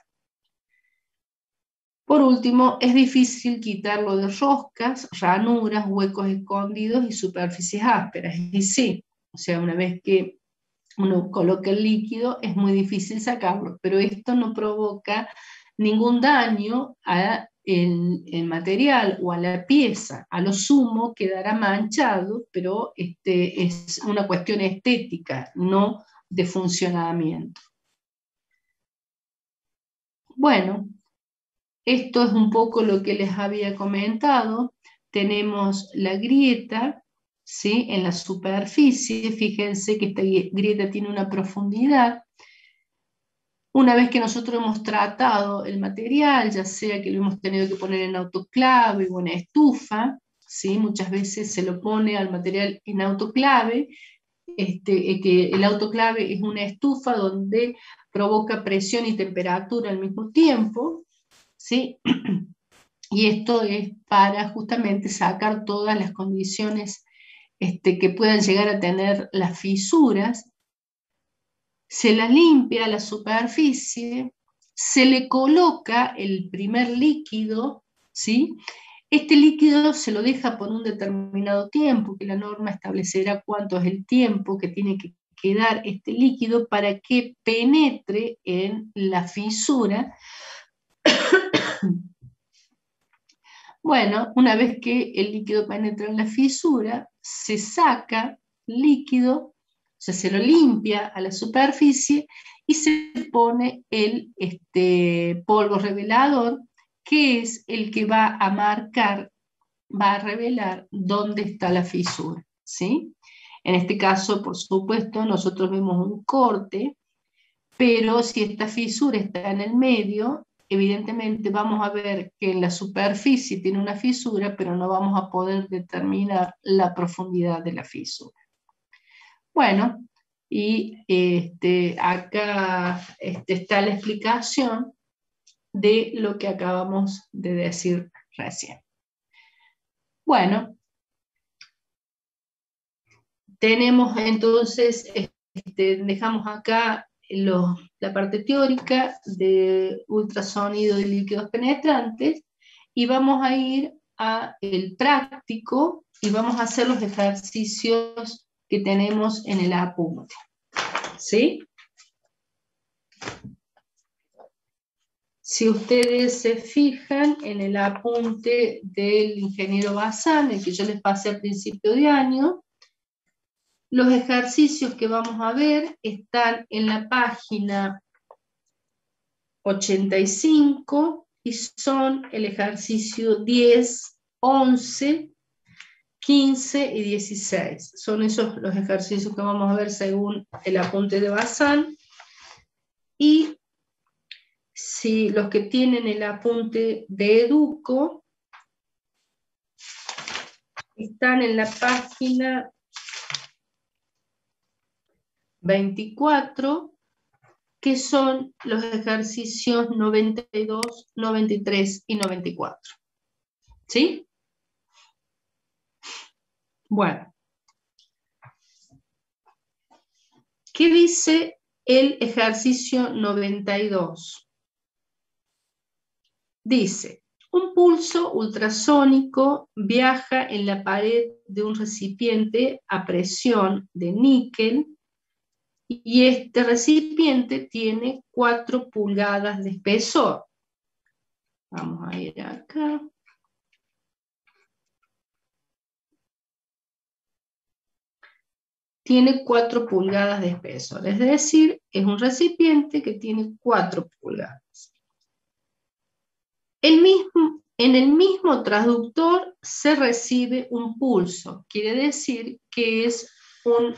Por último, es difícil quitarlo de roscas, ranuras, huecos escondidos y superficies ásperas. Y sí, o sea, una vez que uno coloca el líquido es muy difícil sacarlo, pero esto no provoca ningún daño al material o a la pieza. A lo sumo quedará manchado, pero es una cuestión estética, no de funcionamiento. Bueno, esto es un poco lo que les había comentado. Tenemos la grieta ¿sí? En la superficie, fíjense que esta grieta tiene una profundidad. Una vez que nosotros hemos tratado el material, ya sea que lo hemos tenido que poner en autoclave o en estufa, ¿sí? Muchas veces se lo pone al material en autoclave, que el autoclave es una estufa donde provoca presión y temperatura al mismo tiempo, ¿sí? Y esto es para justamente sacar todas las condiciones que puedan llegar a tener las fisuras. Se la limpia la superficie, se le coloca el primer líquido, ¿sí? Este líquido se lo deja por un determinado tiempo, que la norma establecerá cuánto es el tiempo que tiene que quedar este líquido para que penetre en la fisura. Bueno, una vez que el líquido penetra en la fisura, se saca líquido, o sea, se lo limpia a la superficie y se pone el polvo revelador, que es el que va a marcar, va a revelar dónde está la fisura, ¿sí? En este caso, por supuesto, nosotros vemos un corte, pero si esta fisura está en el medio, evidentemente vamos a ver que en la superficie tiene una fisura, pero no vamos a poder determinar la profundidad de la fisura. Bueno, y acá está la explicación de lo que acabamos de decir recién. Bueno, tenemos entonces, dejamos acá la parte teórica de ultrasonido de líquidos penetrantes y vamos a ir a el práctico y vamos a hacer los ejercicios que tenemos en el apunte. ¿Sí? Si ustedes se fijan en el apunte del ingeniero Bazán, el que yo les pasé al principio de año, los ejercicios que vamos a ver están en la página 85 y son el ejercicio 10, 11, 15 y 16. Son esos los ejercicios que vamos a ver según el apunte de Bazán. Y si los que tienen el apunte de Educo están en la página 24, que son los ejercicios 92, 93 y 94. ¿Sí? Bueno. ¿Qué dice el ejercicio 92? Dice, un pulso ultrasónico viaja en la pared de un recipiente a presión de níquel y este recipiente tiene 4 pulgadas de espesor. Vamos a ir acá. Tiene 4 pulgadas de espesor, es decir, es un recipiente que tiene 4 pulgadas. En el mismo transductor se recibe un pulso, quiere decir que es un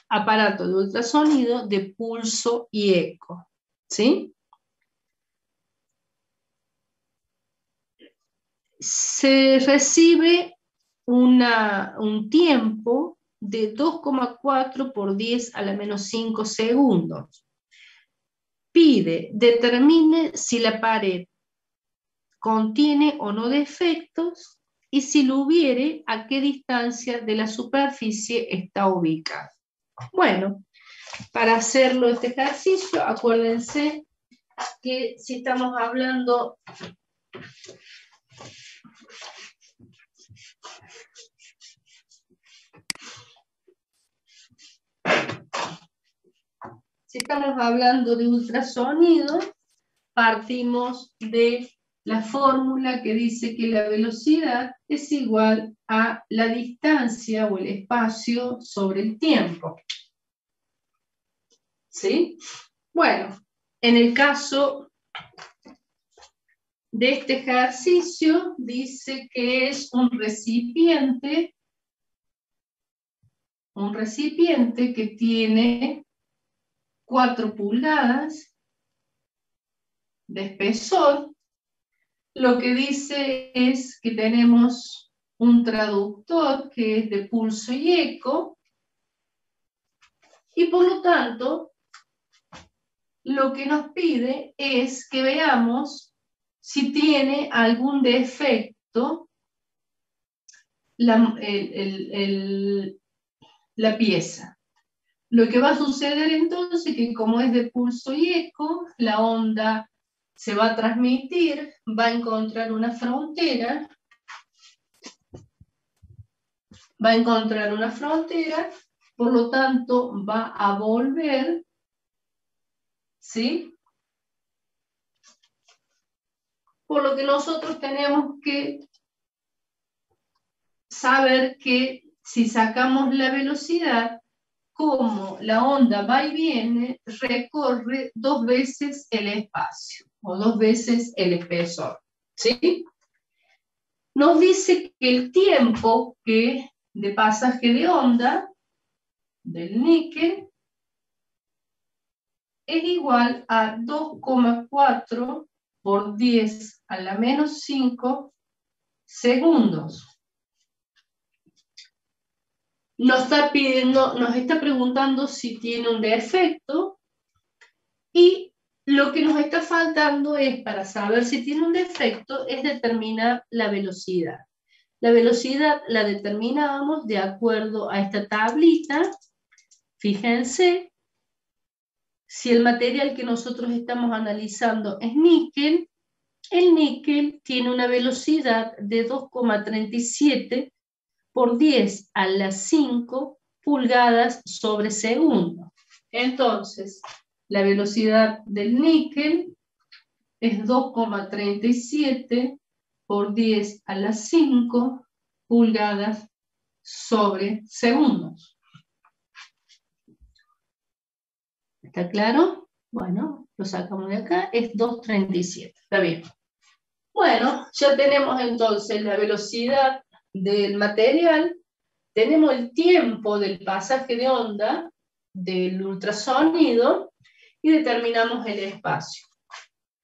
aparato de ultrasonido de pulso y eco, ¿sí? Se recibe un tiempo de 2,4 por 10 a la menos 5 segundos. Determine si la pared contiene o no defectos y si lo hubiere, a qué distancia de la superficie está ubicado. Bueno, para hacerlo este ejercicio, acuérdense que si estamos hablando de ultrasonido, partimos de la fórmula que dice que la velocidad es igual a la distancia o el espacio sobre el tiempo. ¿Sí? Bueno, en el caso de este ejercicio, dice que es un recipiente un recipiente que tiene 4 pulgadas de espesor. Lo que dice es que tenemos un traductor que es de pulso y eco, y por lo tanto, lo que nos pide es que veamos si tiene algún defecto la pieza. Lo que va a suceder entonces es que como es de pulso y eco, la onda se va a transmitir, va a encontrar una frontera, por lo tanto va a volver, ¿sí? Por lo que nosotros tenemos que saber que si sacamos la velocidad, como la onda va y viene, recorre 2 veces el espacio, o 2 veces el espesor, ¿sí? Nos dice que el tiempo de pasaje de onda del níquel es igual a 2,4 por 10 a la menos 5 segundos. Nos está preguntando si tiene un defecto, y lo que nos está faltando es, para saber si tiene un defecto, es determinar la velocidad. La velocidad la determinamos de acuerdo a esta tablita. Fíjense, si el material que nosotros estamos analizando es níquel, el níquel tiene una velocidad de 2,37 por 10 a la 5 pulgadas sobre segundo. Entonces, la velocidad del níquel es 2,37 por 10 a la 5 pulgadas sobre segundos. ¿Está claro? Bueno, lo sacamos de acá, es 2,37. Está bien. Bueno, ya tenemos entonces la velocidad del material, tenemos el tiempo del pasaje de onda del ultrasonido y determinamos el espacio.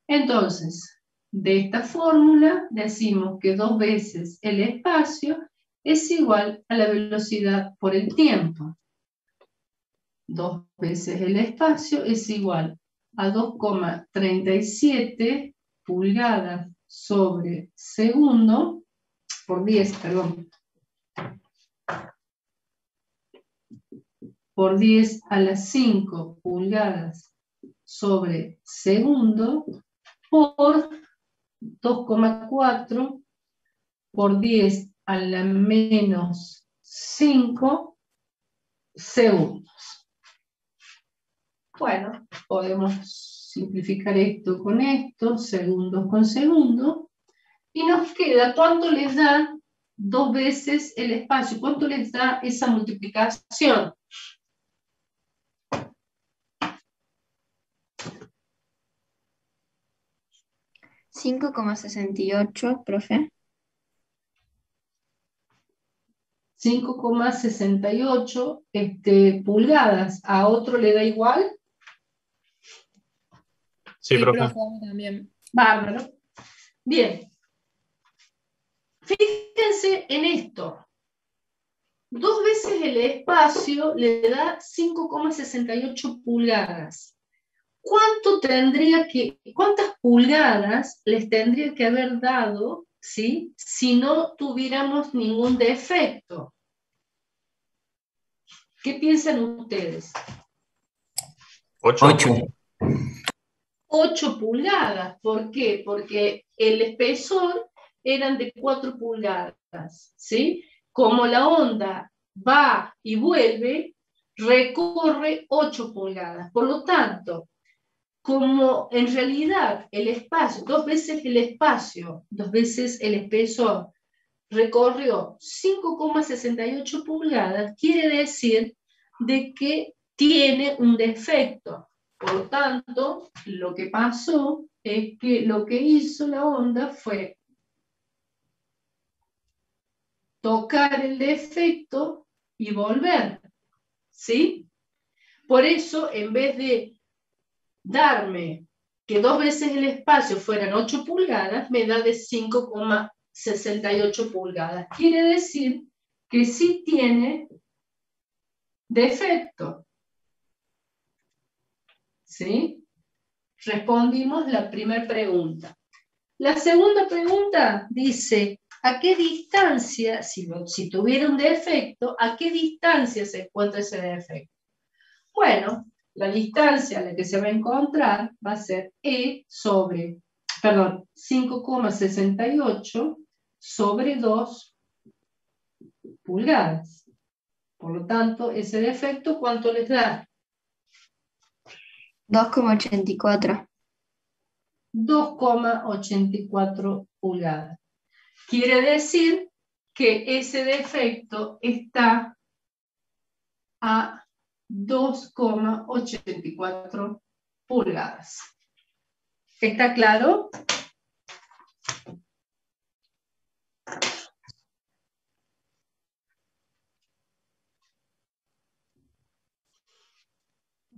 Entonces, de esta fórmula decimos que 2 veces el espacio es igual a la velocidad por el tiempo. 2 veces el espacio es igual a 2,37 pulgadas sobre segundo, por 10, perdón, por 10 a la 5 pulgadas sobre segundo, por 2,4 por 10 a la menos 5 segundos. Bueno, podemos simplificar esto con esto, segundos con segundo, y nos queda cuánto les da 2 veces el espacio, cuánto les da esa multiplicación. $5,68, profe. 5,68 pulgadas. ¿A otro le da igual? Sí, profe. Profe, a mí también. Bárbaro. Bien. Fíjense en esto. 2 veces el espacio le da 5,68 pulgadas. ¿Cuántas pulgadas les tendría que haber dado, ¿sí?, si no tuviéramos ningún defecto? ¿Qué piensan ustedes? 8. 8 pulgadas. ¿Por qué? Porque el espesor eran de 4 pulgadas, ¿sí? Como la onda va y vuelve, recorre 8 pulgadas. Por lo tanto, como en realidad el espacio, 2 veces el espacio, 2 veces el espesor, recorrió 5,68 pulgadas, quiere decir de que tiene un defecto. Por lo tanto, lo que pasó es que lo que hizo la onda fue tocar el defecto y volver. ¿sí? Por eso, en vez de darme que 2 veces el espacio fueran 8 pulgadas, me da de 5,68 pulgadas. Quiere decir que sí tiene defecto. ¿Sí? Respondimos la primera pregunta. La segunda pregunta dice, ¿a qué distancia, si tuviera un defecto, a qué distancia se encuentra ese defecto? Bueno, la distancia a la que se va a encontrar va a ser 5,68 sobre 2 pulgadas. Por lo tanto, ese defecto, ¿cuánto les da? 2,84. 2,84 pulgadas. Quiere decir que ese defecto está a 2,84 pulgadas. ¿Está claro?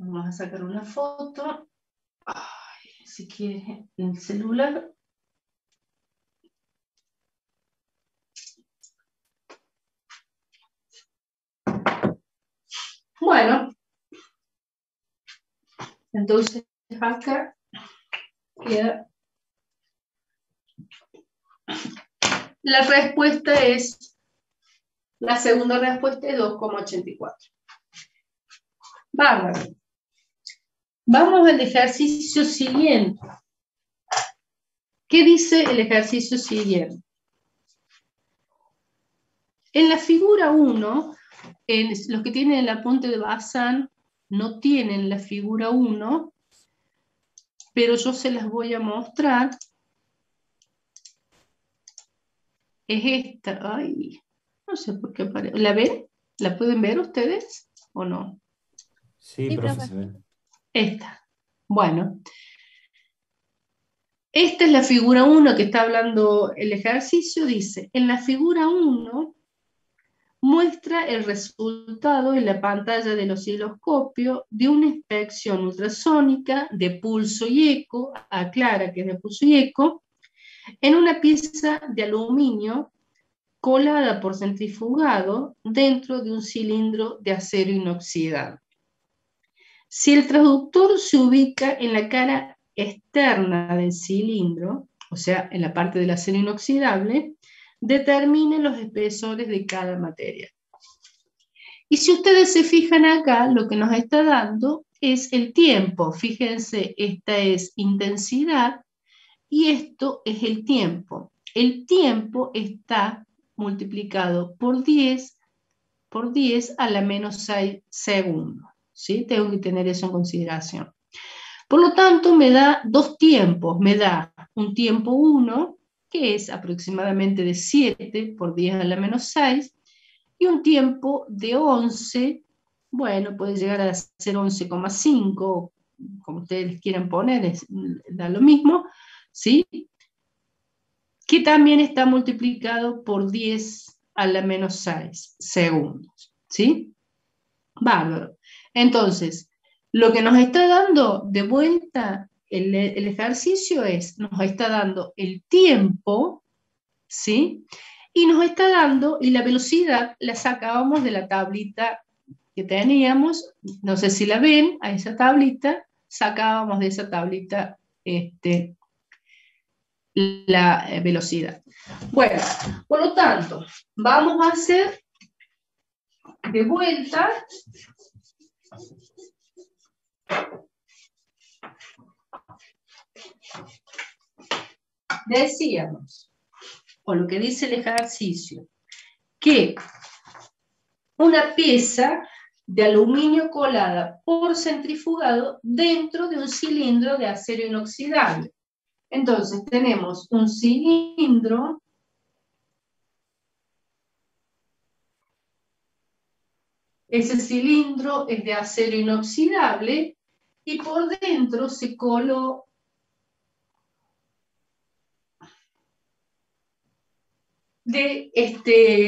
Vamos a sacar una foto. Ay, si quiere el celular. Bueno, entonces acá queda. La respuesta es, la segunda respuesta es 2,84. Bárbaro. Vamos al ejercicio siguiente. ¿Qué dice el ejercicio siguiente? En la figura 1, los que tienen el apunte de Bazán no tienen la figura 1, pero yo se las voy a mostrar. Es esta. Ay, no sé por qué aparece. ¿La ven? ¿La pueden ver ustedes o no? Sí, Sí, profe, profe. se ve. Esta. Bueno. Esta es la figura 1 que está hablando el ejercicio. Dice, en la figura 1 muestra el resultado en la pantalla del osciloscopio de una inspección ultrasónica de pulso y eco, aclara que es de pulso y eco, en una pieza de aluminio colada por centrifugado dentro de un cilindro de acero inoxidable. Si el transductor se ubica en la cara externa del cilindro, o sea, en la parte del acero inoxidable, determine los espesores de cada material. Y si ustedes se fijan acá, lo que nos está dando es el tiempo. Fíjense, esta es intensidad y esto es el tiempo. El tiempo está multiplicado por 10 a la menos 6 segundos. ¿Sí? Tengo que tener eso en consideración. Por lo tanto, me da dos tiempos. Me da un tiempo 1, que es aproximadamente de 7 por 10 a la menos 6, y un tiempo de 11, bueno, puede llegar a ser 11,5, como ustedes quieran poner, da lo mismo, ¿sí? Que también está multiplicado por 10 a la menos 6 segundos, ¿sí? Bárbaro. Entonces, lo que nos está dando de vuelta el ejercicio nos está dando el tiempo, ¿sí? Y nos está dando, y la velocidad la sacábamos de la tablita que teníamos, no sé si la ven, a esa tablita, sacábamos de esa tablita la velocidad. Bueno, por lo tanto, vamos a hacer de vuelta decíamos, o lo que dice el ejercicio, que una pieza de aluminio colada por centrifugado dentro de un cilindro de acero inoxidable. Entonces tenemos un cilindro ese cilindro es de acero inoxidable y por dentro se coló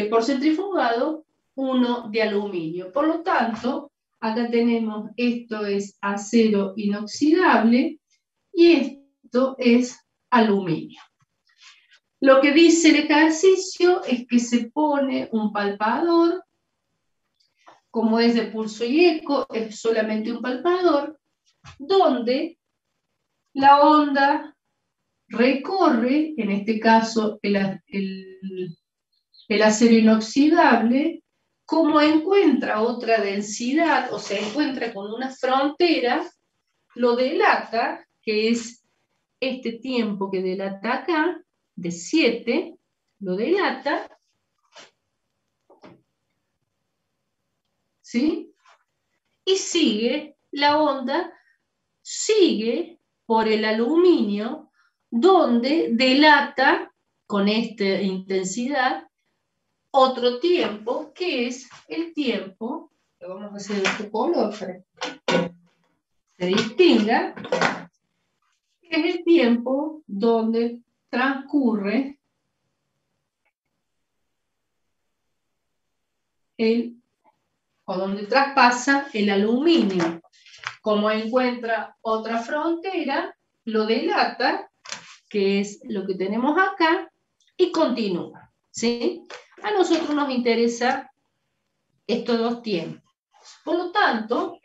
por centrifugado uno de aluminio. Por lo tanto, Acá tenemos, esto es acero inoxidable y esto es aluminio. Lo que dice el ejercicio es que se pone un palpador, como es de pulso y eco, es solamente un palpador, donde la onda recorre, en este caso el acero inoxidable, como encuentra otra densidad, o se encuentra con una frontera, lo delata, que es este tiempo que delata acá, de 7, lo delata, ¿sí? Y sigue, la onda sigue por el aluminio, donde delata con esta intensidad otro tiempo, que es el tiempo, lo vamos a hacer de este color para que se distinga, que es el tiempo donde transcurre o donde traspasa el aluminio. Como encuentra otra frontera, lo delata, que es lo que tenemos acá, y continúa, ¿sí? A nosotros nos interesa estos dos tiempos. Por lo tanto,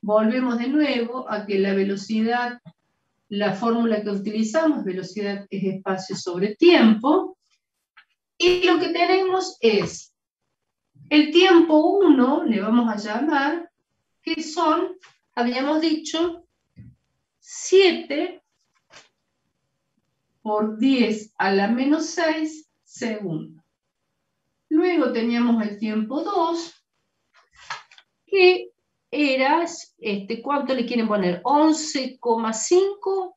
volvemos de nuevo a que la velocidad, la fórmula que utilizamos, velocidad es espacio sobre tiempo, y lo que tenemos es el tiempo 1, le vamos a llamar, que son, habíamos dicho, 7 por 10 a la menos 6 segundos. Luego teníamos el tiempo 2, que era, ¿cuánto le quieren poner? 11,5,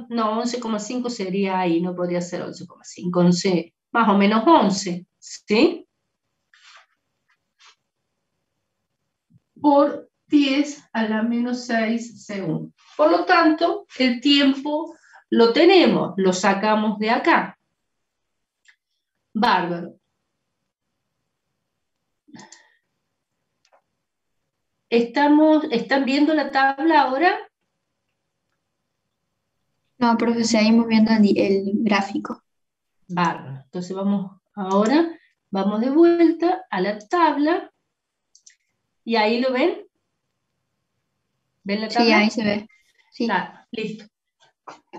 no, 11,5 sería ahí, no podría ser 11,5, 11, más o menos 11, ¿sí? Por 10 a la menos 6 segundos. Por lo tanto, el tiempo lo tenemos, lo sacamos de acá. Bárbaro. ¿Están viendo la tabla ahora? No, profe, seguimos viendo el gráfico. Bárbaro. Entonces vamos de vuelta a la tabla. ¿Y ahí lo ven? ¿Ven la tabla? Sí, ahí se ve. Sí. Claro, listo.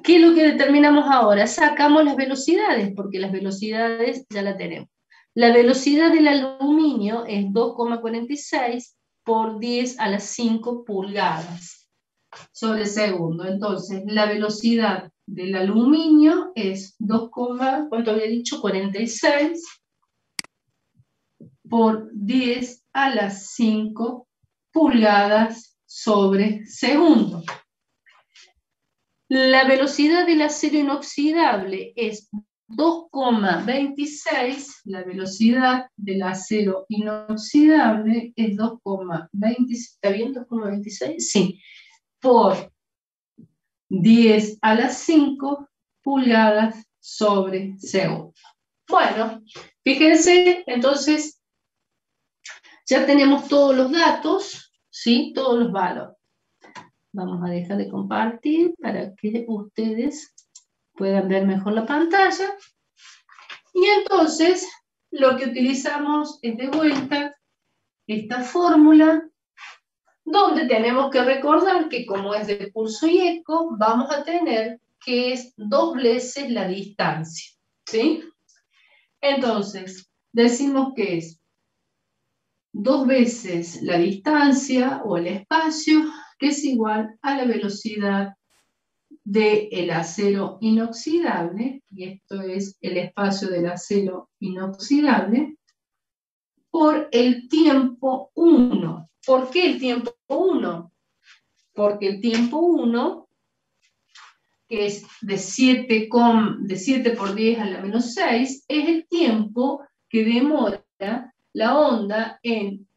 ¿Qué es lo que determinamos ahora? Sacamos las velocidades, porque las velocidades ya la tenemos. La velocidad del aluminio es 2,46 por 10 a las 5 pulgadas sobre segundo. Entonces, la velocidad del aluminio es 2, ¿cuánto había dicho? 46 por 10 a las 5 pulgadas sobre segundo. La velocidad del acero inoxidable es 2,26, la velocidad del acero inoxidable es 2,26, ¿está bien 2,26? Sí, por 10 a las 5 pulgadas sobre segundo. Bueno, fíjense, entonces, ya tenemos todos los datos, ¿sí? Todos los valores. Vamos a dejar de compartir para que ustedes puedan ver mejor la pantalla. Y entonces, lo que utilizamos es de vuelta esta fórmula, donde tenemos que recordar que como es de pulso y eco, vamos a tener que es 2 veces la distancia, ¿sí? Entonces, decimos que es 2 veces la distancia o el espacio, que es igual a la velocidad del acero inoxidable, y esto es el espacio del acero inoxidable, por el tiempo 1. ¿Por qué el tiempo 1? Porque el tiempo 1, que es de 7 por 10 a la menos 6, es el tiempo que demora la onda en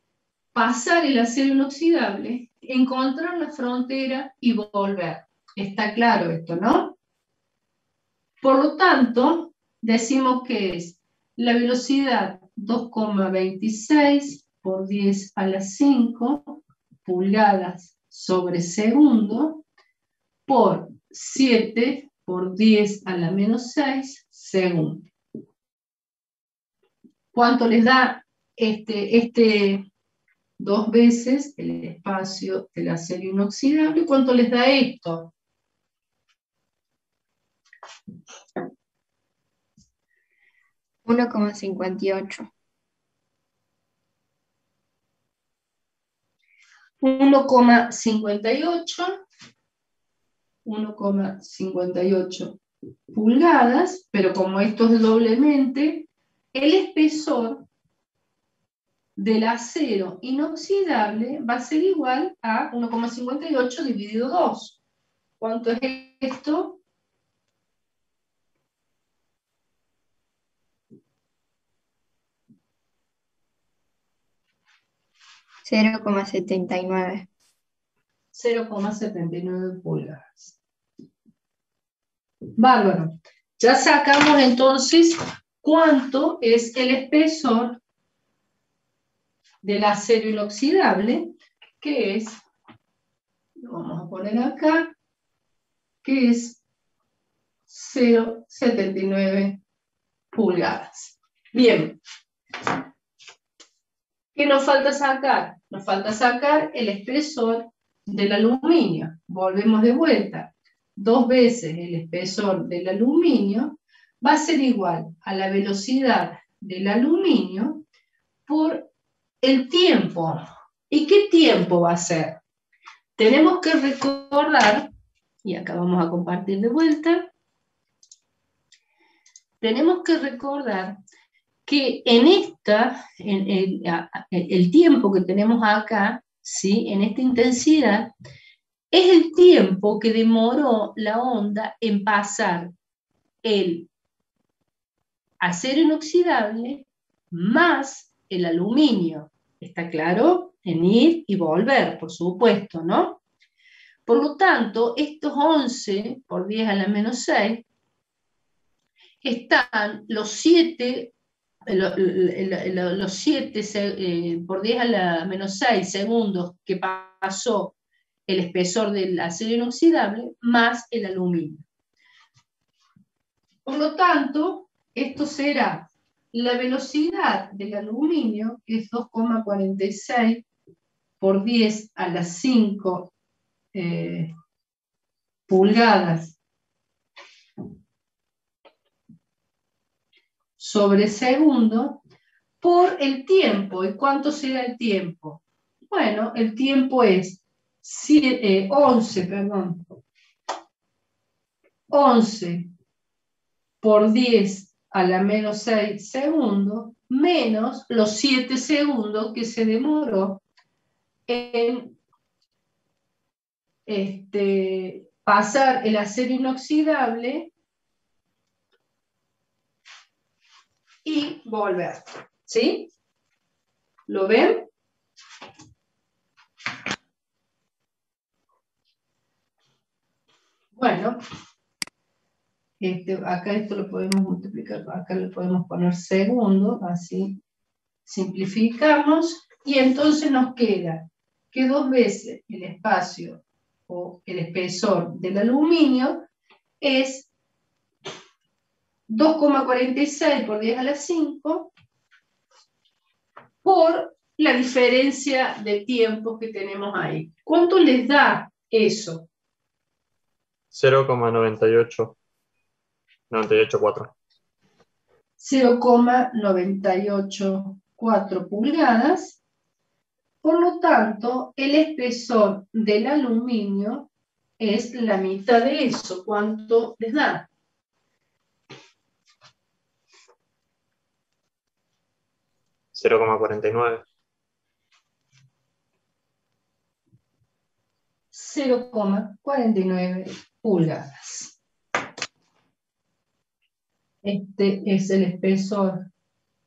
pasar el acero inoxidable, encontrar la frontera y volver. Está claro esto, ¿no? Por lo tanto, decimos que es la velocidad 2,26 por 10 a la 5 pulgadas sobre segundo por 7 por 10 a la menos 6 segundo. ¿Cuánto les da dos veces el espacio del acero inoxidable? ¿Cuánto les da esto? $1,58. 1,58 pulgadas, pero como esto es doblemente, el espesor del acero inoxidable va a ser igual a 1,58 dividido 2. ¿Cuánto es esto? $0,79. 0,79 pulgadas. Bárbaro. Ya sacamos entonces cuánto es el espesor del acero inoxidable, que es, lo vamos a poner acá, que es 0,79 pulgadas. Bien. ¿Qué nos falta sacar? Nos falta sacar el espesor del aluminio. Volvemos de vuelta. 2 veces el espesor del aluminio va a ser igual a la velocidad del aluminio por el tiempo. ¿Y qué tiempo va a ser? Tenemos que recordar, y acá vamos a compartir de vuelta, tenemos que recordar que en el tiempo que tenemos acá, ¿sí? En esta intensidad, es el tiempo que demoró la onda en pasar el acero inoxidable más el aluminio. ¿Está claro? En ir y volver, por supuesto, ¿no? Por lo tanto, estos 11 por 10 a la menos 6 están los 7 por 10 a la menos 6 segundos que pasó el espesor del acero inoxidable más el aluminio. Por lo tanto, esto será la velocidad del aluminio, que es 2,46 por 10 a las 5 pulgadas sobre segundo, por el tiempo. ¿Y cuánto será el tiempo? Bueno, el tiempo es 11 por 10 a la menos 6 segundos, menos los 7 segundos que se demoró en pasar el acero inoxidable y volver. ¿Sí? ¿Lo ven? Bueno, acá esto lo podemos multiplicar, acá lo podemos poner segundo, así simplificamos, y entonces nos queda que 2 veces el espacio o el espesor del aluminio es 2,46 por 10 a la 5 por la diferencia de tiempo que tenemos ahí. ¿Cuánto les da eso? 0,98. 98,4. 0,984 pulgadas. Por lo tanto, el espesor del aluminio es la mitad de eso. ¿Cuánto les da? 0,49. 0,49 pulgadas. Este es el espesor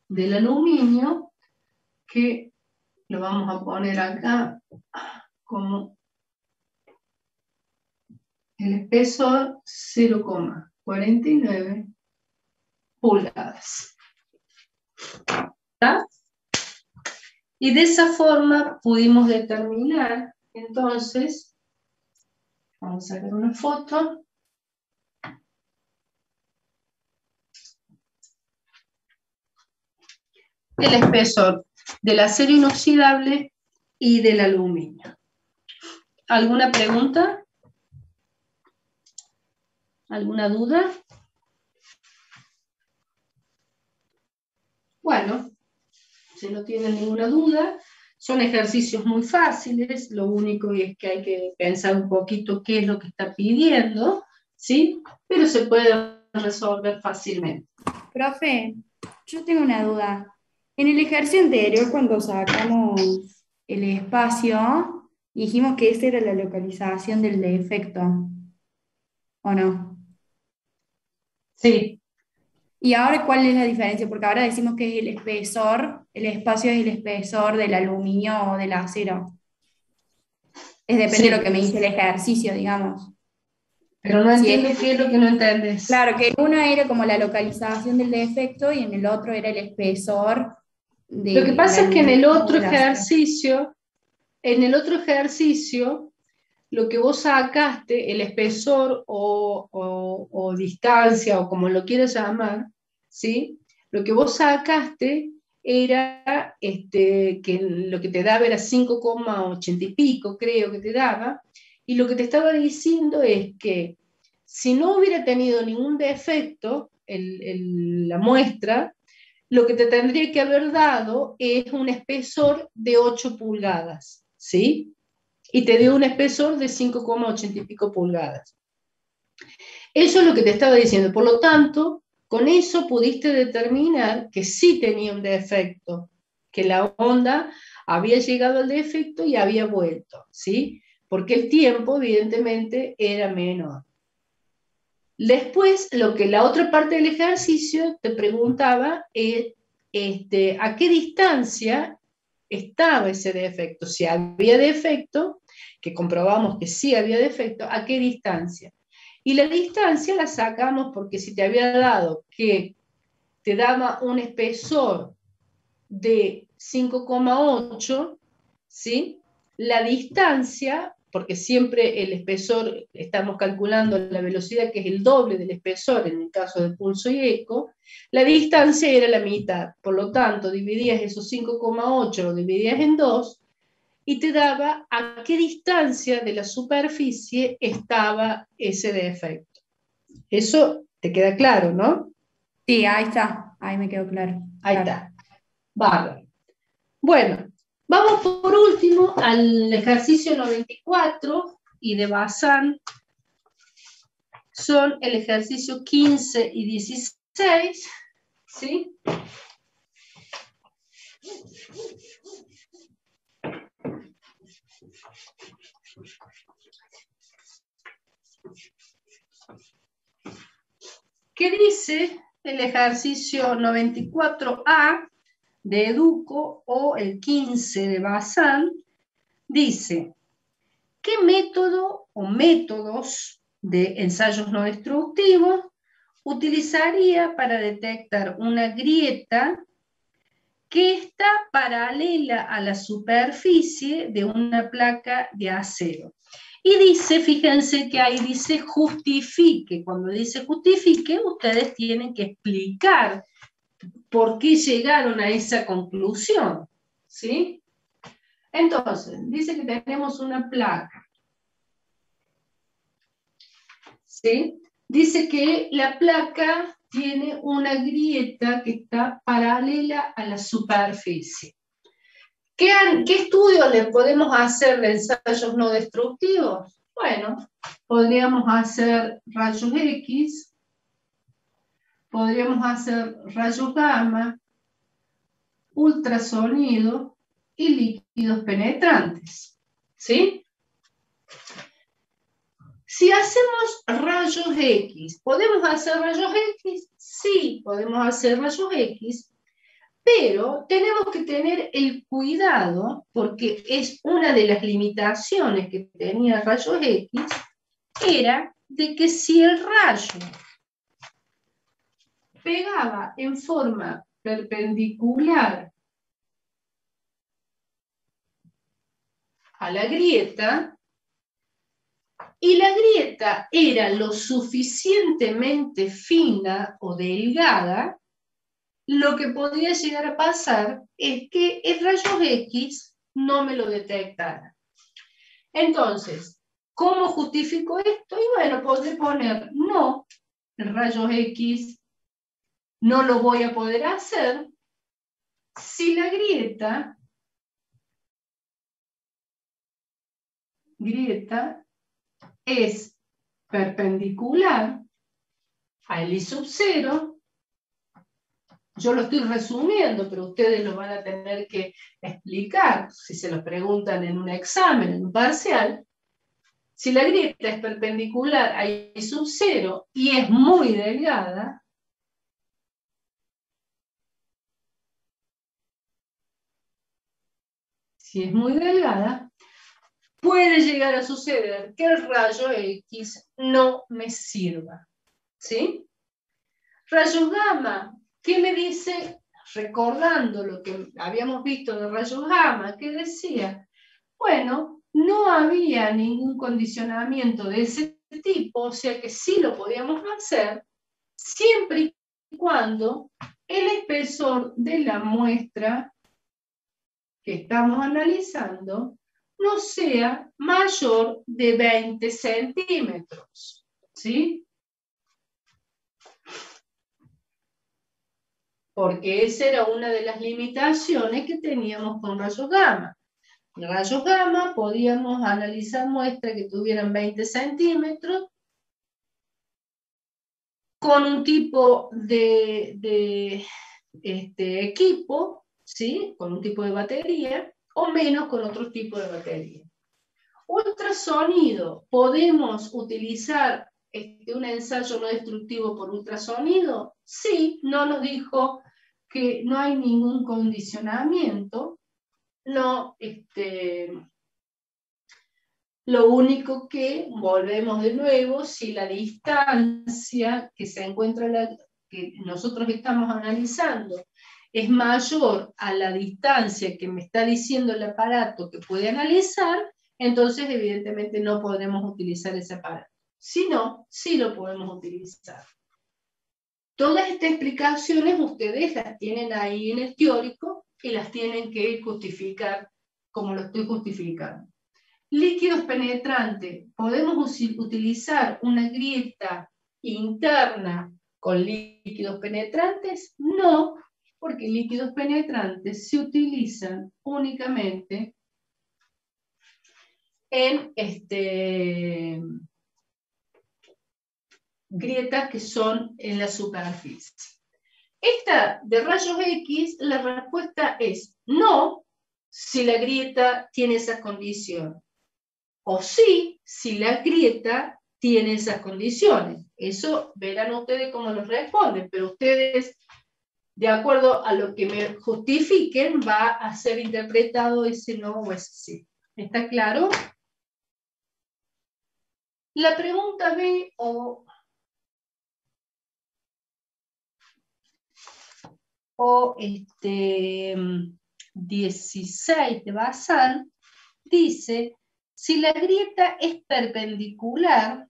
del aluminio, que lo vamos a poner acá como el espesor 0,49 pulgadas. ¿Está? Y de esa forma pudimos determinar, entonces, vamos a sacar una foto. El espesor del acero inoxidable y del aluminio. ¿Alguna pregunta? ¿Alguna duda? Bueno, si no tienen ninguna duda, son ejercicios muy fáciles, lo único es que hay que pensar un poquito qué es lo que está pidiendo, ¿sí? Pero se puede resolver fácilmente. Profe, yo tengo una duda. En el ejercicio anterior, cuando sacamos el espacio, dijimos que esa era la localización del defecto, ¿o no? Sí. ¿Y ahora cuál es la diferencia? Porque ahora decimos que es el espesor, el espacio es el espesor del aluminio o del acero. Es depende de lo que me dice el ejercicio, digamos. Pero no Si entiendo qué es lo que no entiendes. Claro, que en una era como la localización del defecto y en el otro era el espesor Lo que pasa es que en el otro ejercicio, lo que vos sacaste, el espesor o distancia, o como lo quieras llamar, ¿sí? Lo que vos sacaste era que lo que te daba era 5,80 y pico, creo que te daba, y lo que te estaba diciendo es que si no hubiera tenido ningún defecto la muestra, lo que te tendría que haber dado es un espesor de 8 pulgadas, ¿sí? Y te dio un espesor de 5,80 y pico pulgadas. Eso es lo que te estaba diciendo. Por lo tanto, con eso pudiste determinar que sí tenía un defecto, que la onda había llegado al defecto y había vuelto, ¿sí? Porque el tiempo, evidentemente, era menor. Después, lo que la otra parte del ejercicio te preguntaba es a qué distancia estaba ese defecto. Si había defecto, que comprobamos que sí había defecto, ¿a qué distancia? Y la distancia la sacamos porque si te había dado que te daba un espesor de 5,8, ¿sí? La distancia, porque siempre el espesor, estamos calculando la velocidad que es el doble del espesor en el caso de pulso y eco, la distancia era la mitad. Por lo tanto, dividías esos 5,8, lo dividías en 2 y te daba a qué distancia de la superficie estaba ese defecto. Eso te queda claro, ¿no? Sí, ahí está, ahí me quedó claro. Ahí está. Bárbaro. Bueno, vamos por último al ejercicio 94 y de Bazán. Son el ejercicio 15 y 16, ¿sí? ¿Qué dice el ejercicio 94A de Educo o el 15 de Bazán? Dice, ¿qué método o métodos de ensayos no destructivos utilizaría para detectar una grieta que está paralela a la superficie de una placa de acero? Y dice, fíjense que ahí dice justifique. Cuando dice justifique, ustedes tienen que explicar por qué llegaron a esa conclusión, ¿sí? Entonces, dice que tenemos una placa, ¿sí? Dice que la placa tiene una grieta que está paralela a la superficie. ¿Qué estudios le podemos hacer de ensayos no destructivos? Bueno, podríamos hacer rayos X, podríamos hacer rayos gamma, ultrasonido y líquidos penetrantes, ¿sí? Si hacemos rayos X, ¿podemos hacer rayos X? Sí, podemos hacer rayos X, pero tenemos que tener el cuidado, porque es una de las limitaciones que tenía rayos X, era de que si el rayo pegaba en forma perpendicular a la grieta, y la grieta era lo suficientemente fina o delgada, lo que podía llegar a pasar es que el rayo X no me lo detectara. Entonces, ¿cómo justifico esto? Y bueno, podré poner, no, el rayo X no lo voy a poder hacer si la grieta es perpendicular a I sub 0. Yo lo estoy resumiendo, pero ustedes lo van a tener que explicar si se lo preguntan en un examen, en un parcial. Si la grieta es perpendicular a I sub 0 y es muy delgada, puede llegar a suceder que el rayo X no me sirva. ¿Sí? Rayos gamma, ¿qué me dice? Recordando lo que habíamos visto de rayos gamma, ¿qué decía? Bueno, no había ningún condicionamiento de ese tipo, o sea que sí lo podíamos hacer, siempre y cuando el espesor de la muestra que estamos analizando no sea mayor de 20 centímetros. ¿Sí? Porque esa era una de las limitaciones que teníamos con rayos gamma. En rayos gamma podíamos analizar muestras que tuvieran 20 centímetros con un tipo de equipo, ¿sí? Con un tipo de batería, o menos con otro tipo de batería. Ultrasonido, ¿podemos utilizar un ensayo no destructivo por ultrasonido? Sí, no nos dijo que no hay ningún condicionamiento, no, lo único que, volvemos de nuevo, si la distancia que se encuentra, que nosotros estamos analizando, es mayor a la distancia que me está diciendo el aparato que puede analizar, entonces evidentemente no podremos utilizar ese aparato. Si no, sí lo podemos utilizar. Todas estas explicaciones ustedes las tienen ahí en el teórico y las tienen que justificar como lo estoy justificando. Líquidos penetrantes. ¿Podemos utilizar una grieta interna con líquidos penetrantes? No, porque líquidos penetrantes se utilizan únicamente en grietas que son en la superficie. Esta de rayos X, la respuesta es no, si la grieta tiene esas condiciones. O sí, si la grieta tiene esas condiciones. Eso verán ustedes cómo lo responden, pero ustedes, de acuerdo a lo que me justifiquen, va a ser interpretado ese no o ese sí. ¿Está claro? La pregunta B o 16 de Bazán dice: si la grieta es perpendicular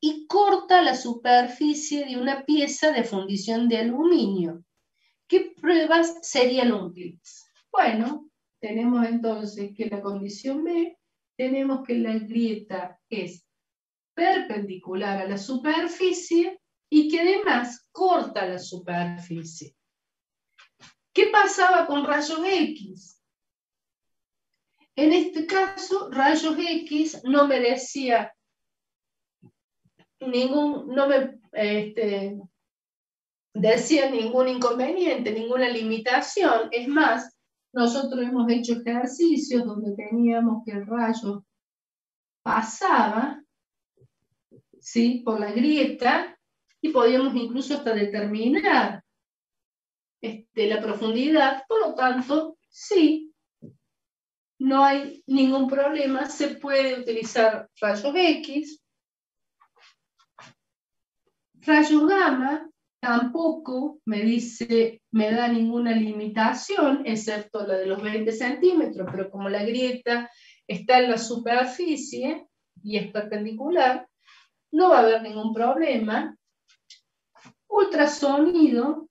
y corta la superficie de una pieza de fundición de aluminio, ¿qué pruebas serían útiles? Bueno, tenemos entonces que la condición B, tenemos que la grieta es perpendicular a la superficie y que además corta la superficie. ¿Qué pasaba con rayos X? En este caso, rayos X no me decía no me decía ningún inconveniente, ninguna limitación. Es más, nosotros hemos hecho ejercicios donde teníamos que el rayo pasaba, ¿sí?, por la grieta y podíamos incluso hasta determinar la profundidad. Por lo tanto, sí, no hay ningún problema, se puede utilizar rayos X. Rayos gamma tampoco me da ninguna limitación, excepto la de los 20 centímetros, pero como la grieta está en la superficie y es perpendicular, no va a haber ningún problema. Ultrasonido,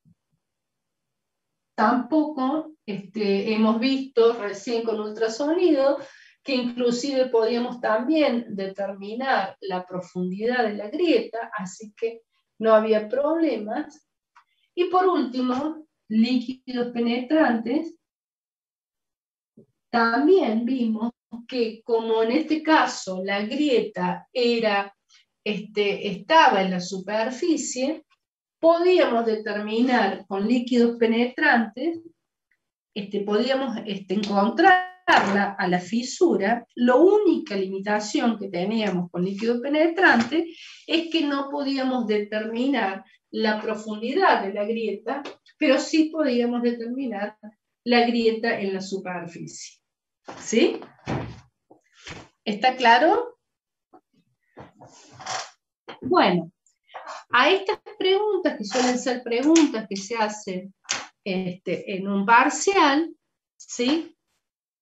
tampoco, hemos visto recién con ultrasonido que inclusive podíamos también determinar la profundidad de la grieta, así que no había problemas. Y por último, líquidos penetrantes, también vimos que como en este caso la grieta estaba en la superficie, podíamos determinar con líquidos penetrantes, podíamos encontrarla a la fisura. La única limitación que teníamos con líquido penetrante es que no podíamos determinar la profundidad de la grieta, pero sí podíamos determinar la grieta en la superficie. ¿Sí? ¿Está claro? Bueno, a estas preguntas, que suelen ser preguntas que se hacen en un parcial, ¿sí?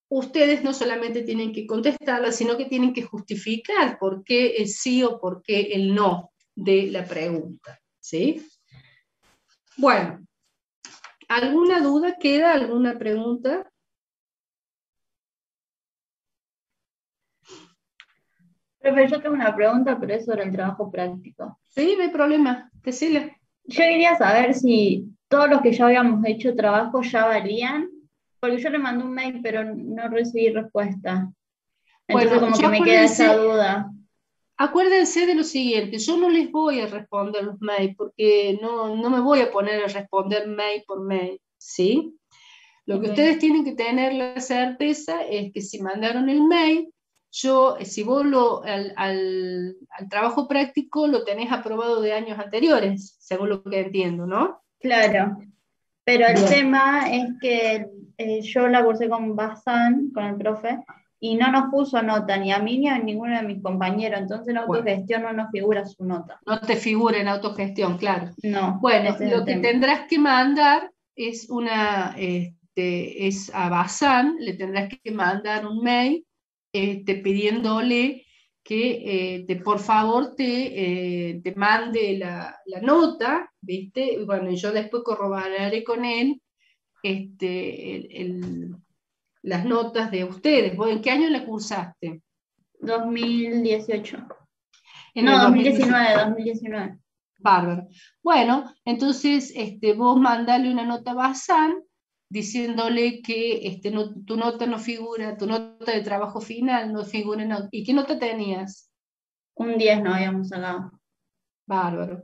Ustedes no solamente tienen que contestarlas, sino que tienen que justificar por qué el sí o por qué el no de la pregunta, ¿sí? Bueno, ¿alguna duda queda? ¿Alguna pregunta? Profe, yo tengo una pregunta, pero es sobre el trabajo práctico. Sí, no hay problema, decile. Yo quería saber si todos los que ya habíamos hecho trabajo ya valían, porque yo le mandé un mail, pero no recibí respuesta. Entonces Bueno, como que me queda esa duda. Acuérdense de lo siguiente, yo no les voy a responder los mails, porque no me voy a poner a responder mail por mail, ¿sí? Lo que ustedes tienen que tener la certeza es que si mandaron el mail, si vos al trabajo práctico lo tenés aprobado de años anteriores, según lo que entiendo, ¿no? Claro, pero el Bien. tema es que yo la cursé con Bazán, con el profe, y no nos puso nota, ni a mí ni a ninguno de mis compañeros, entonces en autogestión no nos figura su nota. No te figura en autogestión, claro. No. Bueno, lo que tendrás que mandar es es a Bazán, le tendrás que mandar un mail pidiéndole que por favor te mande la nota, ¿viste? Y bueno, yo después corroboraré con él las notas de ustedes. ¿Vos en qué año la cursaste? 2018. No, 2019. Bárbaro. Bueno, entonces vos mandale una nota a Bazán diciéndole que tu nota no figura, tu nota de trabajo final no figura en ¿Y qué nota tenías? Un 10 no habíamos sacado. Bárbaro.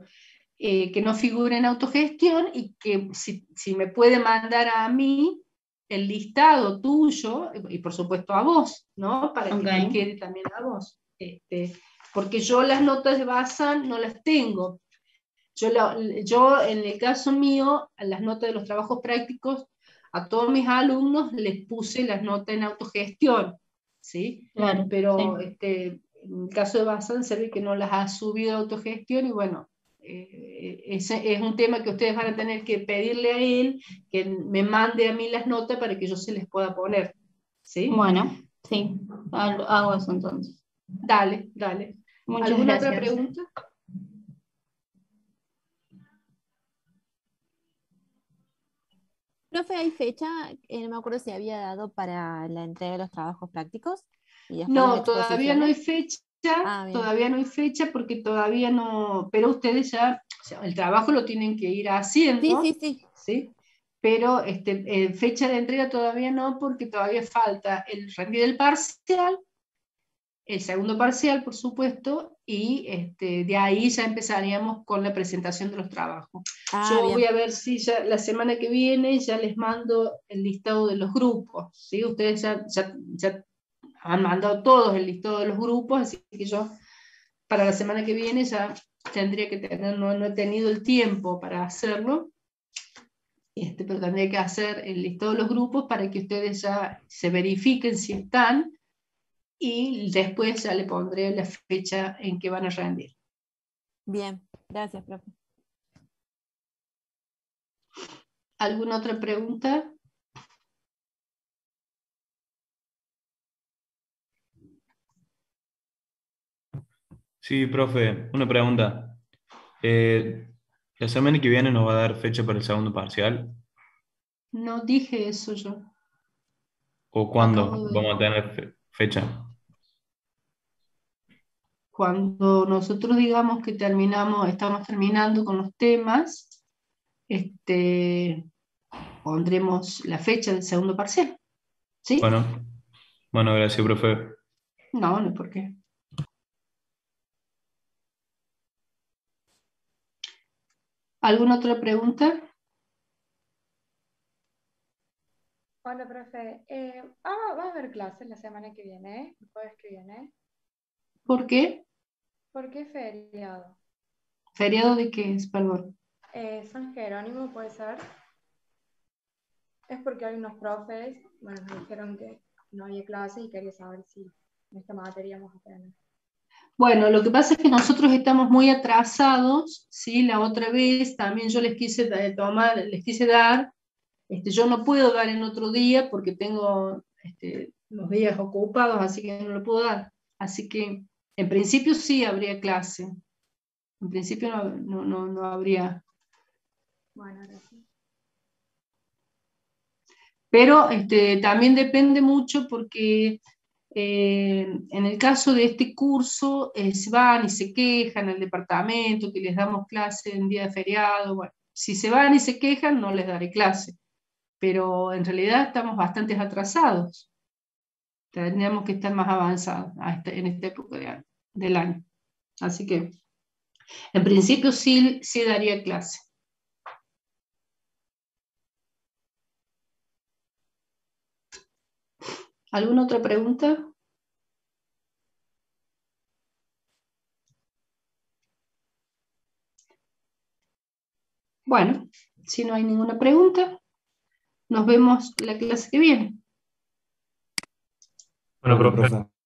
Que no figura en autogestión y que si me puede mandar a mí el listado tuyo, y por supuesto a vos, ¿no? Para que te quede también a vos. Porque yo las notas de Bazán no las tengo. Yo, en el caso mío, a las notas de los trabajos prácticos, a todos mis alumnos les puse las notas en autogestión, ¿sí? Claro, pero sí. En el caso de Bazán se ve que no las ha subido a autogestión y bueno, ese es un tema que ustedes van a tener que pedirle a él, que me mande a mí las notas para que yo se les pueda poner, ¿sí? Bueno, sí, hago eso entonces. Dale. Muchas ¿Alguna gracias. otra pregunta? Profe, ¿hay fecha? No me acuerdo si había dado para la entrega de los trabajos prácticos. Y después No, las todavía no hay fecha, bien. todavía no hay fecha porque todavía no, pero ustedes ya, o sea, el trabajo lo tienen que ir haciendo, ¿sí? Pero fecha de entrega todavía no, porque todavía falta el rendir el parcial, el segundo parcial, por supuesto, y de ahí ya empezaríamos con la presentación de los trabajos. Yo bien. voy a ver si ya la semana que viene ya les mando el listado de los grupos, ¿sí? Ustedes ya han mandado todos el listado de los grupos, así que yo para la semana que viene ya tendría que tener, no he tenido el tiempo para hacerlo, pero tendría que hacer el listado de los grupos para que ustedes ya se verifiquen si están y después ya le pondré la fecha en que van a rendir. Bien, gracias, profe. ¿Alguna otra pregunta? Sí, profe, una pregunta. ¿La semana que viene nos va a dar fecha para el segundo parcial? No dije eso yo. ¿O Acabo cuándo de ver. vamos a tener fecha? Cuando nosotros digamos que terminamos, estamos terminando con los temas, este, pondremos la fecha del segundo parcial. ¿Sí? Bueno, bueno, gracias, profe. No, no, ¿por qué? ¿Alguna otra pregunta? Hola, profe. Va a haber clases la semana que viene, el jueves que viene. ¿Por qué? ¿Por qué feriado? ¿Feriado de qué es? Perdón. San Jerónimo puede ser. Es porque hay unos profes, bueno, me dijeron que no había clase y quería saber si en esta materia vamos a tener. Bueno, lo que pasa es que nosotros estamos muy atrasados, ¿sí? La otra vez también yo les quise les quise dar, yo no puedo dar en otro día porque tengo los días ocupados, así que no lo puedo dar. Así que en principio sí habría clase, en principio no habría, Bueno, gracias. pero también depende mucho porque en el caso de este curso, se van y se quejan al departamento que les damos clase en día de feriado. Bueno, si se van y se quejan, no les daré clase, pero en realidad estamos bastante atrasados. Tendríamos que estar más avanzados en esta época del año. Así que, en principio, sí daría clase. ¿Alguna otra pregunta? Bueno, si no hay ninguna pregunta, nos vemos la clase que viene. Bueno, Bueno, profe. profe.